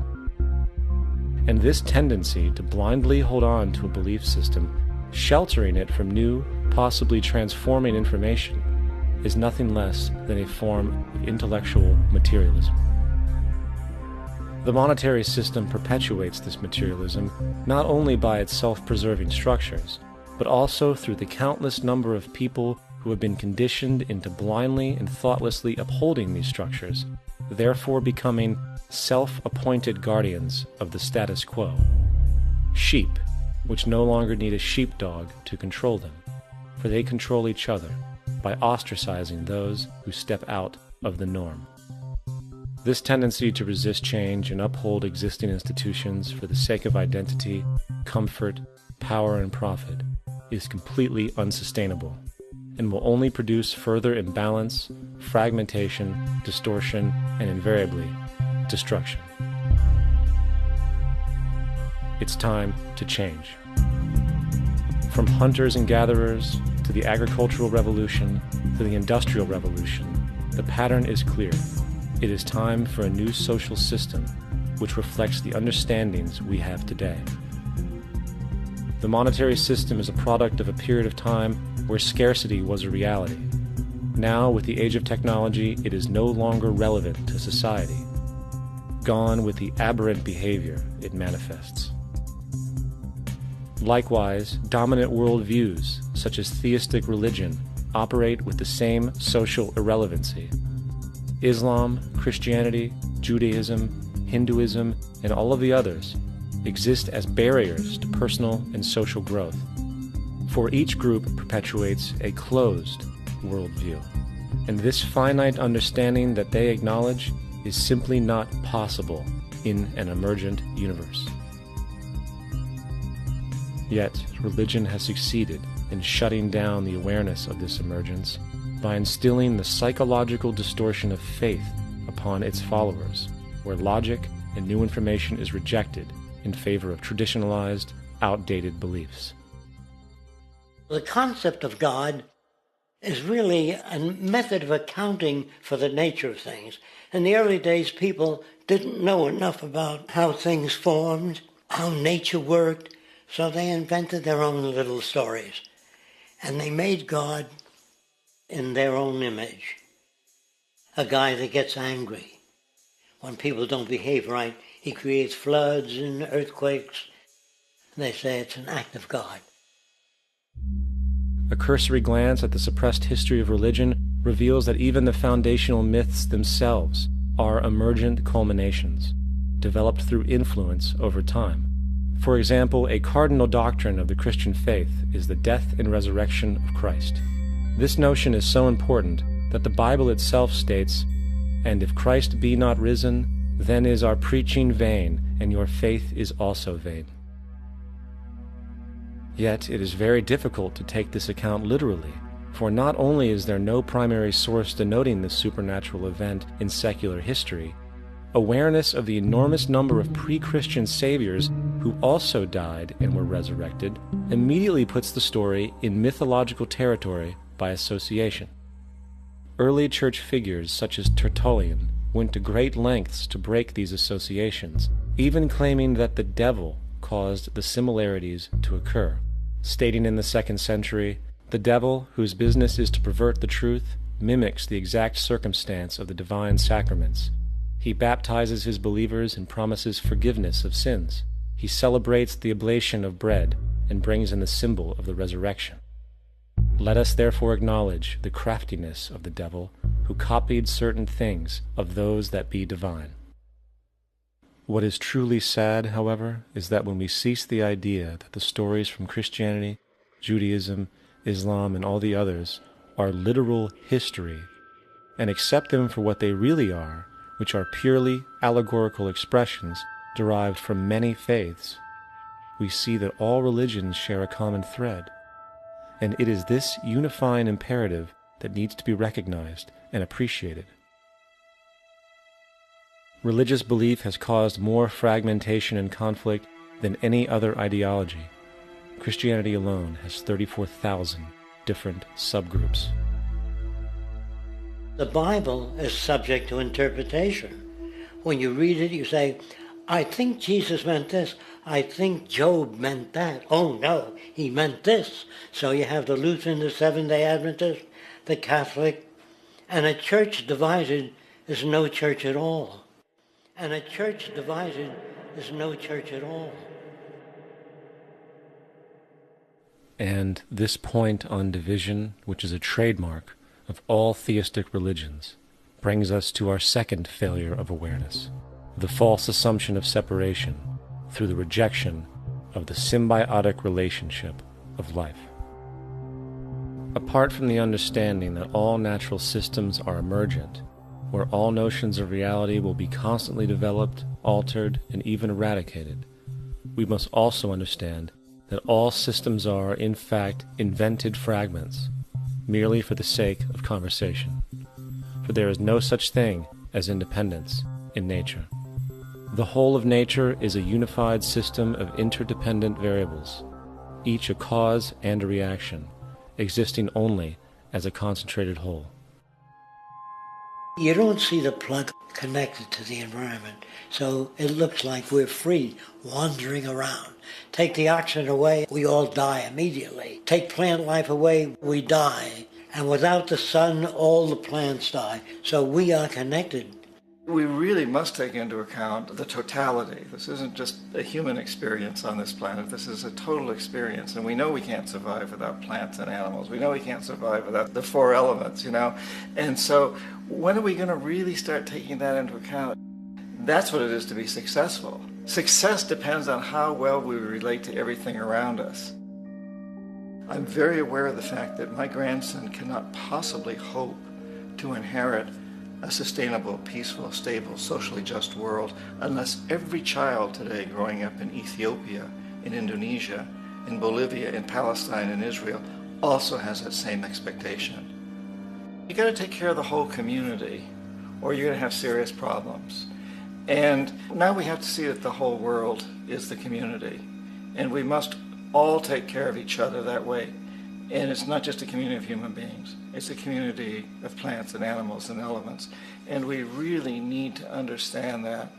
And this tendency to blindly hold on to a belief system, sheltering it from new, possibly transforming information, is nothing less than a form of intellectual materialism. The monetary system perpetuates this materialism not only by its self-preserving structures, but also through the countless number of people who have been conditioned into blindly and thoughtlessly upholding these structures, therefore becoming self-appointed guardians of the status quo. Sheep, which no longer need a sheepdog to control them, for they control each other by ostracizing those who step out of the norm. This tendency to resist change and uphold existing institutions for the sake of identity, comfort, power, and profit is completely unsustainable and will only produce further imbalance, fragmentation, distortion, and invariably, destruction. It's time to change. From hunters and gatherers to the agricultural revolution to the industrial revolution, the pattern is clear. It is time for a new social system which reflects the understandings we have today. The monetary system is a product of a period of time where scarcity was a reality. Now, with the age of technology, it is no longer relevant to society. Gone with the aberrant behavior it manifests. Likewise, dominant worldviews, such as theistic religion, operate with the same social irrelevancy. Islam, Christianity, Judaism, Hinduism, and all of the others exist as barriers to personal and social growth, for each group perpetuates a closed worldview, and this finite understanding that they acknowledge is simply not possible in an emergent universe. Yet, religion has succeeded in shutting down the awareness of this emergence by instilling the psychological distortion of faith upon its followers, where logic and new information is rejected in favor of traditionalized, outdated beliefs. The concept of God is really a method of accounting for the nature of things. In the early days, people didn't know enough about how things formed, how nature worked, so they invented their own little stories. And they made God in their own image. A guy that gets angry. When people don't behave right, he creates floods and earthquakes. They say it's an act of God. A cursory glance at the suppressed history of religion reveals that even the foundational myths themselves are emergent culminations, developed through influence over time. For example, a cardinal doctrine of the Christian faith is the death and resurrection of Christ. This notion is so important that the Bible itself states, "And if Christ be not risen, then is our preaching vain, and your faith is also vain." Yet it is very difficult to take this account literally, for not only is there no primary source denoting this supernatural event in secular history, awareness of the enormous number of pre-Christian saviors who also died and were resurrected immediately puts the story in mythological territory by association. Early church figures such as Tertullian went to great lengths to break these associations, even claiming that the devil caused the similarities to occur, stating in the 2nd century, "The devil, whose business is to pervert the truth, mimics the exact circumstance of the divine sacraments. He baptizes his believers and promises forgiveness of sins. He celebrates the oblation of bread and brings in the symbol of the resurrection. Let us therefore acknowledge the craftiness of the devil, who copied certain things of those that be divine." What is truly sad, however, is that when we cease the idea that the stories from Christianity, Judaism, Islam, and all the others are literal history, and accept them for what they really are, which are purely allegorical expressions derived from many faiths, we see that all religions share a common thread, and it is this unifying imperative that needs to be recognized and appreciated. Religious belief has caused more fragmentation and conflict than any other ideology. Christianity alone has 34,000 different subgroups. The Bible is subject to interpretation. When you read it, you say, I think Jesus meant this. I think Job meant that. Oh no, he meant this. So you have the Lutheran, the Seventh-day Adventist, the Catholic, and a church divided is no church at all. And a church divided is no church at all. And this point on division, which is a trademark of all theistic religions, brings us to our second failure of awareness, the false assumption of separation through the rejection of the symbiotic relationship of life. Apart from the understanding that all natural systems are emergent, where all notions of reality will be constantly developed, altered, and even eradicated, we must also understand that all systems are, in fact, invented fragments, merely for the sake of conversation. For there is no such thing as independence in nature. The whole of nature is a unified system of interdependent variables, each a cause and a reaction, existing only as a concentrated whole. You don't see the plug connected to the environment, so it looks like we're free, wandering around. Take the oxygen away, we all die immediately. Take plant life away, we die. And without the sun, all the plants die. So we are connected. We really must take into account the totality. This isn't just a human experience on this planet. This is a total experience. And we know we can't survive without plants and animals. We know we can't survive without the four elements, you know. And so when are we going to really start taking that into account? That's what it is to be successful. Success depends on how well we relate to everything around us. I'm very aware of the fact that my grandson cannot possibly hope to inherit a sustainable, peaceful, stable, socially just world unless every child today growing up in Ethiopia, in Indonesia, in Bolivia, in Palestine, in Israel also has that same expectation. You got to take care of the whole community or you're going to have serious problems. And now we have to see that the whole world is the community, and we must all take care of each other that way. And it's not just a community of human beings. It's a community of plants and animals and elements. And we really need to understand that.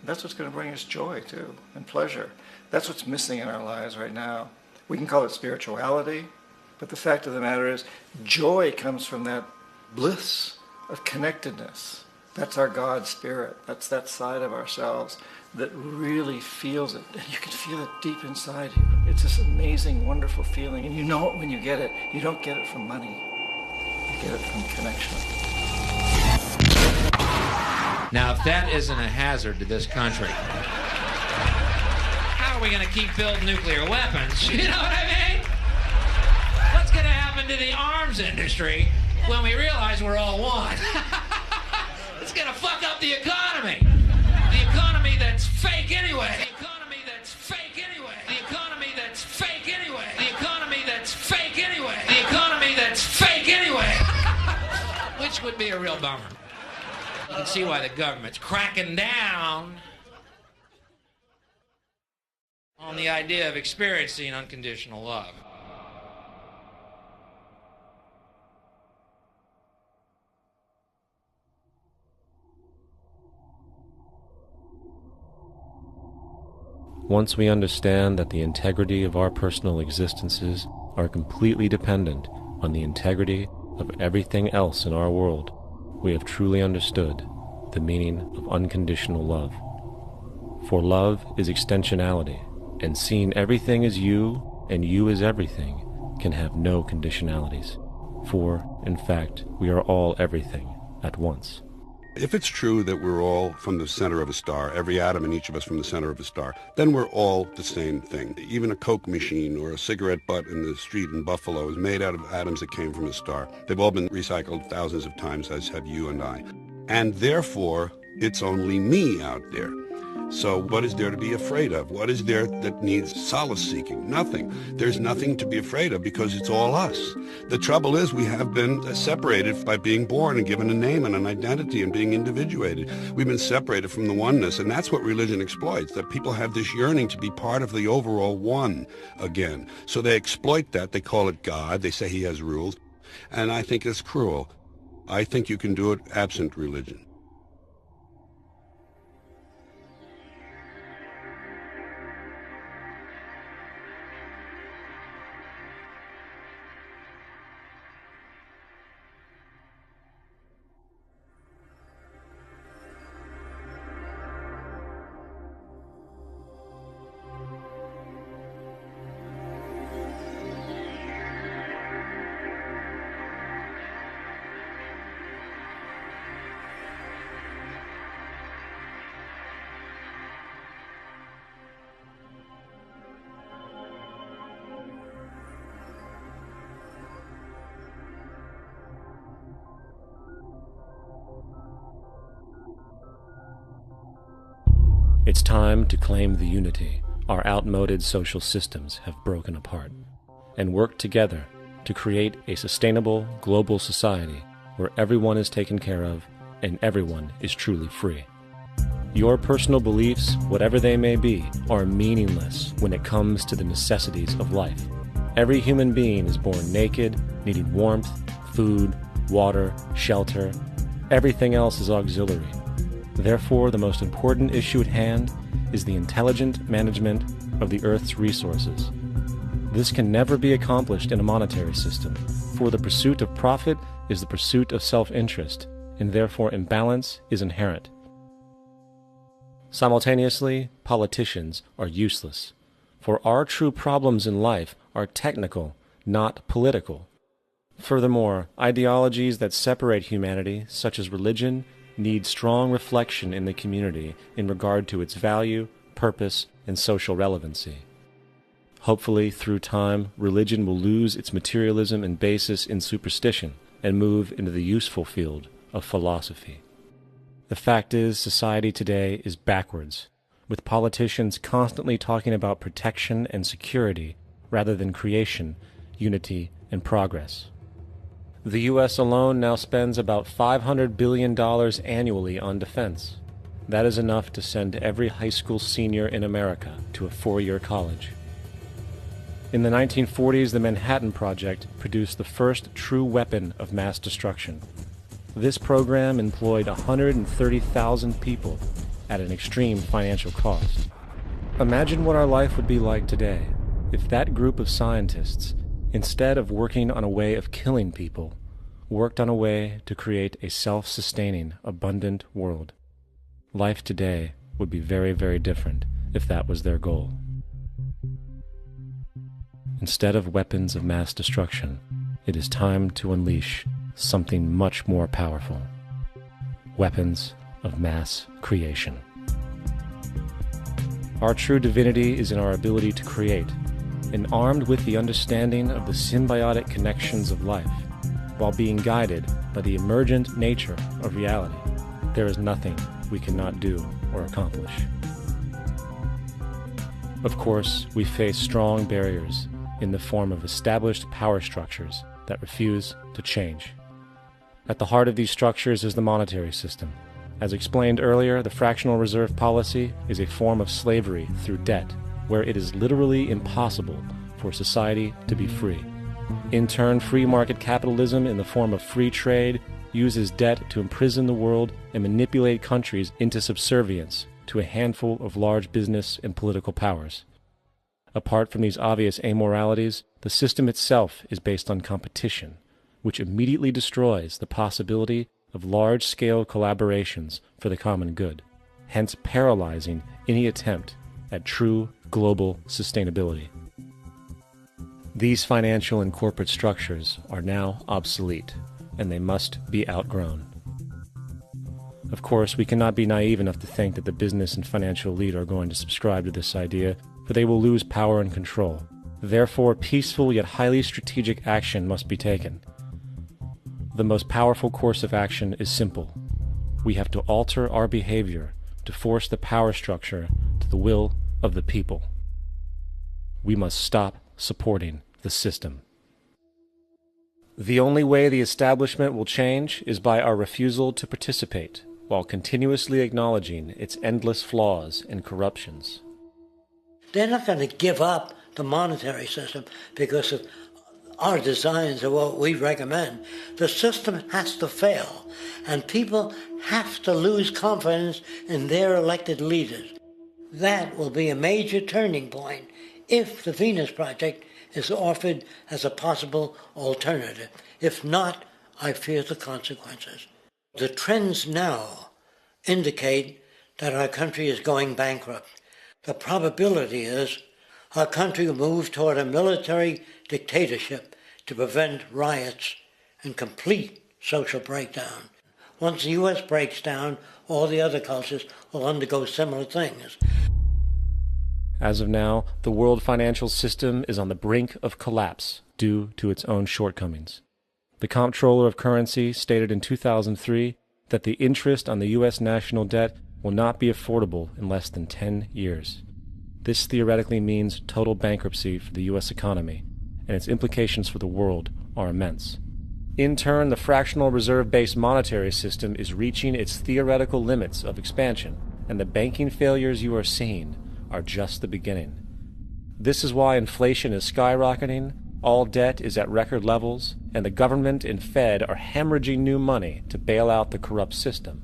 That's what's going to bring us joy, too, and pleasure. That's what's missing in our lives right now. We can call it spirituality, but the fact of the matter is joy comes from that bliss of connectedness. That's our God spirit. That's that side of ourselves that really feels it. And you can feel it deep inside you. It's this amazing, wonderful feeling. And you know it when you get it. You don't get it from money. You get it from connection. Now, if that isn't a hazard to this country, how are we going to keep building nuclear weapons? You know what I mean? What's going to happen to the arms industry when we realize we're all one? It's going to fuck up the economy. The economy that's fake anyway. The economy that's fake anyway. The economy that's fake anyway. The economy that's fake anyway. The economy that's fake anyway. Which would be a real bummer. You can see why the government's cracking down on the idea of experiencing unconditional love. Once we understand that the integrity of our personal existences are completely dependent on the integrity of everything else in our world, we have truly understood the meaning of unconditional love. For love is extensionality, and seeing everything as you and you as everything can have no conditionalities. For, in fact, we are all everything at once. If it's true that we're all from the center of a star, every atom in each of us from the center of a star, then we're all the same thing. Even a Coke machine or a cigarette butt in the street in Buffalo is made out of atoms that came from a star. They've all been recycled thousands of times, as have you and I. And therefore, it's only me out there. So what is there to be afraid of? What is there that needs solace-seeking? Nothing. There's nothing to be afraid of because it's all us. The trouble is we have been separated by being born and given a name and an identity and being individuated. We've been separated from the oneness, and that's what religion exploits, that people have this yearning to be part of the overall one again. So they exploit that. They call it God. They say he has rules. And I think it's cruel. I think you can do it absent religion. It's time to claim the unity our outmoded social systems have broken apart, and work together to create a sustainable global society where everyone is taken care of and everyone is truly free. Your personal beliefs, whatever they may be, are meaningless when it comes to the necessities of life. Every human being is born naked, needing warmth, food, water, shelter. Everything else is auxiliary. Therefore, the most important issue at hand is the intelligent management of the Earth's resources. This can never be accomplished in a monetary system, for the pursuit of profit is the pursuit of self-interest, and therefore imbalance is inherent. Simultaneously, politicians are useless, for our true problems in life are technical, not political. Furthermore, ideologies that separate humanity, such as religion, need strong reflection in the community in regard to its value, purpose, and social relevancy. Hopefully, through time, religion will lose its materialism and basis in superstition and move into the useful field of philosophy. The fact is, society today is backwards, with politicians constantly talking about protection and security rather than creation, unity, and progress. The U.S. alone now spends about $500 billion annually on defense. That is enough to send every high school senior in America to a 4-year college. In the 1940s, the Manhattan Project produced the first true weapon of mass destruction. This program employed 130,000 people at an extreme financial cost. Imagine what our life would be like today if that group of scientists, instead of working on a way of killing people, worked on a way to create a self-sustaining, abundant world. Life today would be very, very different if that was their goal. Instead of weapons of mass destruction, it is time to unleash something much more powerful. Weapons of mass creation. Our true divinity is in our ability to create, and armed with the understanding of the symbiotic connections of life, while being guided by the emergent nature of reality, there is nothing we cannot do or accomplish. Of course, we face strong barriers in the form of established power structures that refuse to change. At the heart of these structures is the monetary system. As explained earlier, the fractional reserve policy is a form of slavery through debt, where it is literally impossible for society to be free. In turn, free market capitalism in the form of free trade uses debt to imprison the world and manipulate countries into subservience to a handful of large business and political powers. Apart from these obvious amoralities, the system itself is based on competition, which immediately destroys the possibility of large-scale collaborations for the common good, hence paralyzing any attempt at true global sustainability. These financial and corporate structures are now obsolete, and they must be outgrown. Of course, we cannot be naive enough to think that the business and financial elite are going to subscribe to this idea, for they will lose power and control. Therefore, peaceful yet highly strategic action must be taken. The most powerful course of action is simple. We have to alter our behavior to force the power structure to the will of the people. We must stop supporting the system. The only way the establishment will change is by our refusal to participate, while continuously acknowledging its endless flaws and corruptions. They're not going to give up the monetary system because of our designs of what we recommend. The system has to fail, and people have to lose confidence in their elected leaders. That will be a major turning point if the Venus Project is offered as a possible alternative. If not, I fear the consequences. The trends now indicate that our country is going bankrupt. The probability is our country will move toward a military dictatorship to prevent riots and complete social breakdown. Once the U.S. breaks down, all the other cultures will undergo similar things. As of now, the world financial system is on the brink of collapse due to its own shortcomings. The Comptroller of Currency stated in 2003 that the interest on the U.S. national debt will not be affordable in less than 10 years. This theoretically means total bankruptcy for the U.S. economy, and its implications for the world are immense. In turn, the fractional reserve-based monetary system is reaching its theoretical limits of expansion, and the banking failures you are seeing are just the beginning. This is why inflation is skyrocketing, all debt is at record levels, and the government and Fed are hemorrhaging new money to bail out the corrupt system.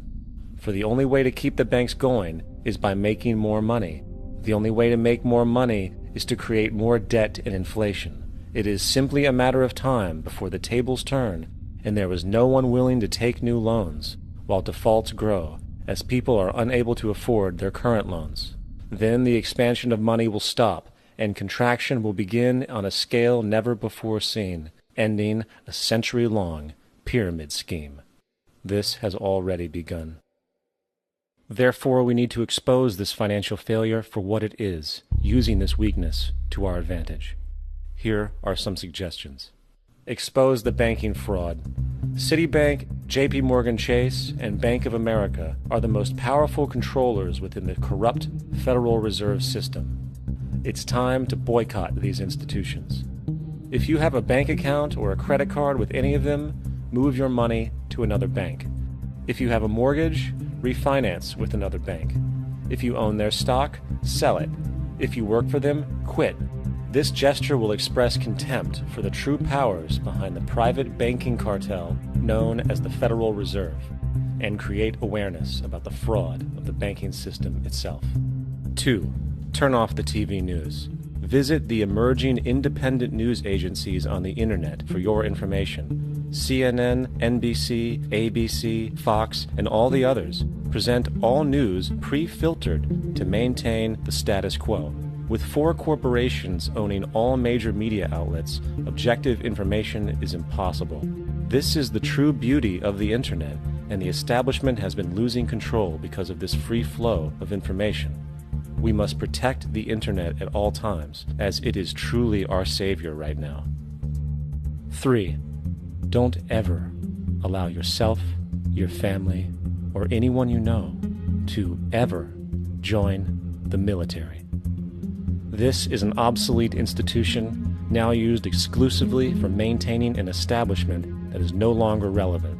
For the only way to keep the banks going is by making more money. The only way to make more money is to create more debt and inflation. It is simply a matter of time before the tables turn, and there is no one willing to take new loans, while defaults grow, as people are unable to afford their current loans. Then the expansion of money will stop, and contraction will begin on a scale never before seen, ending a century-long pyramid scheme. This has already begun. Therefore, we need to expose this financial failure for what it is, using this weakness to our advantage. Here are some suggestions. Expose the banking fraud. Citibank, J.P. Morgan Chase, and Bank of America are the most powerful controllers within the corrupt Federal Reserve System. It's time to boycott these institutions. If you have a bank account or a credit card with any of them, move your money to another bank. If you have a mortgage, refinance with another bank. If you own their stock, sell it. If you work for them, quit. This gesture will express contempt for the true powers behind the private banking cartel known as the Federal Reserve, and create awareness about the fraud of the banking system itself. 2. Turn off the TV news. Visit the emerging independent news agencies on the internet for your information. CNN, NBC, ABC, Fox, and all the others present all news pre-filtered to maintain the status quo. With 4 corporations owning all major media outlets, objective information is impossible. This is the true beauty of the internet, and the establishment has been losing control because of this free flow of information. We must protect the internet at all times, as it is truly our savior right now. 3. Don't ever allow yourself, your family, or anyone you know to ever join the military. This is an obsolete institution, now used exclusively for maintaining an establishment that is no longer relevant.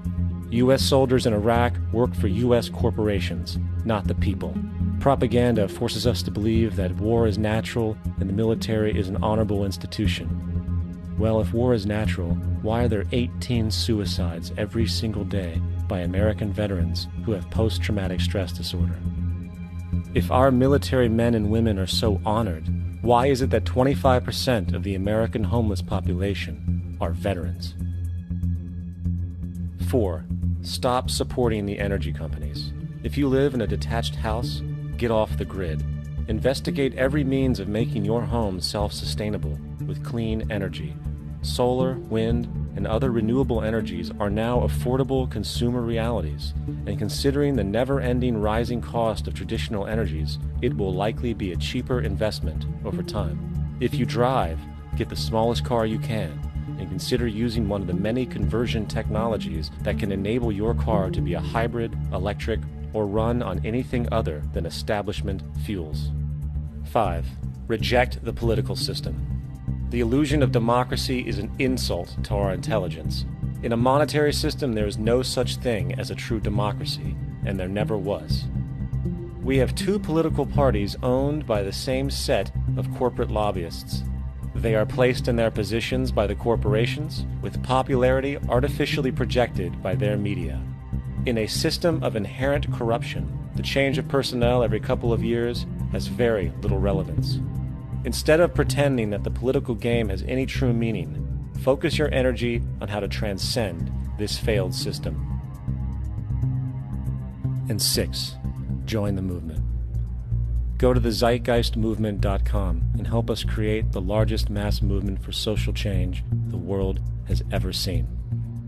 U.S. soldiers in Iraq work for U.S. corporations, not the people. Propaganda forces us to believe that war is natural and the military is an honorable institution. Well, if war is natural, why are there 18 suicides every single day by American veterans who have post-traumatic stress disorder? If our military men and women are so honored, why is it that 25% of the American homeless population are veterans? 4. Stop supporting the energy companies. If you live in a detached house, get off the grid. Investigate every means of making your home self-sustainable with clean energy. Solar, wind, and other renewable energies are now affordable consumer realities, and considering the never-ending rising cost of traditional energies, it will likely be a cheaper investment over time. If you drive, get the smallest car you can, and consider using one of the many conversion technologies that can enable your car to be a hybrid, electric, or run on anything other than establishment fuels. 5. Reject the political system. The illusion of democracy is an insult to our intelligence. In a monetary system, there is no such thing as a true democracy, and there never was. We have two political parties owned by the same set of corporate lobbyists. They are placed in their positions by the corporations, with popularity artificially projected by their media. In a system of inherent corruption, the change of personnel every couple of years has very little relevance. Instead of pretending that the political game has any true meaning, focus your energy on how to transcend this failed system. And 6. Join the movement. Go to the zeitgeistmovement.com and help us create the largest mass movement for social change the world has ever seen.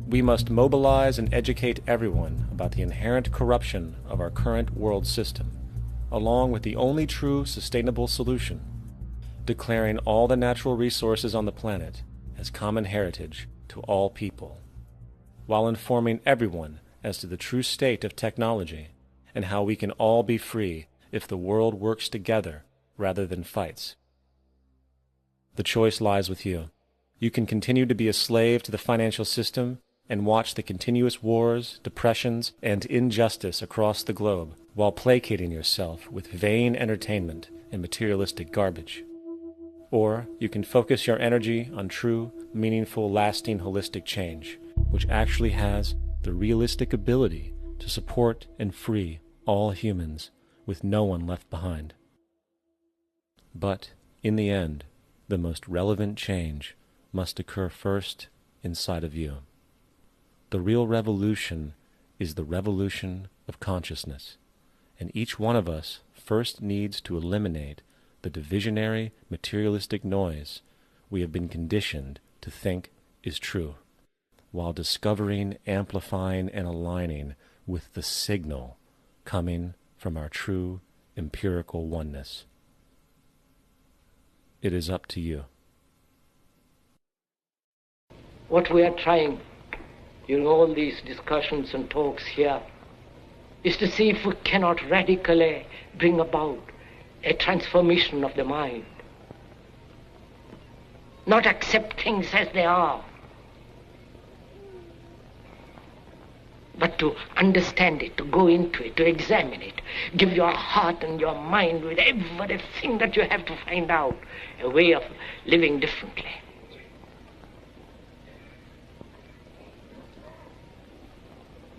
We must mobilize and educate everyone about the inherent corruption of our current world system, along with the only true sustainable solution, declaring all the natural resources on the planet as common heritage to all people, while informing everyone as to the true state of technology and how we can all be free if the world works together rather than fights. The choice lies with you. You can continue to be a slave to the financial system and watch the continuous wars, depressions, and injustice across the globe while placating yourself with vain entertainment and materialistic garbage. Or you can focus your energy on true, meaningful, lasting, holistic change, which actually has the realistic ability to support and free all humans with no one left behind. But, in the end, the most relevant change must occur first inside of you. The real revolution is the revolution of consciousness, and each one of us first needs to eliminate the divisionary, materialistic noise we have been conditioned to think is true, while discovering, amplifying, and aligning with the signal coming from our true empirical oneness. It is up to you. What we are trying during all these discussions and talks here is to see if we cannot radically bring about a transformation of the mind. Not accept things as they are, but to understand it, to go into it, to examine it. Give your heart and your mind with everything that you have to find out a way of living differently.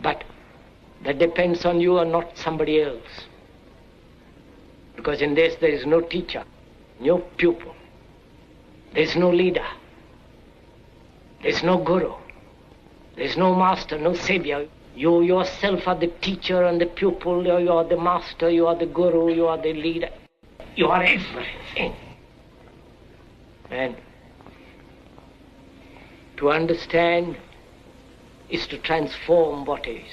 But that depends on you and not somebody else. Because in this there is no teacher, no pupil, there is no leader, there is no guru, there is no master, no savior. You yourself are the teacher and the pupil, you are the master, you are the guru, you are the leader. You are everything. And to understand is to transform what is.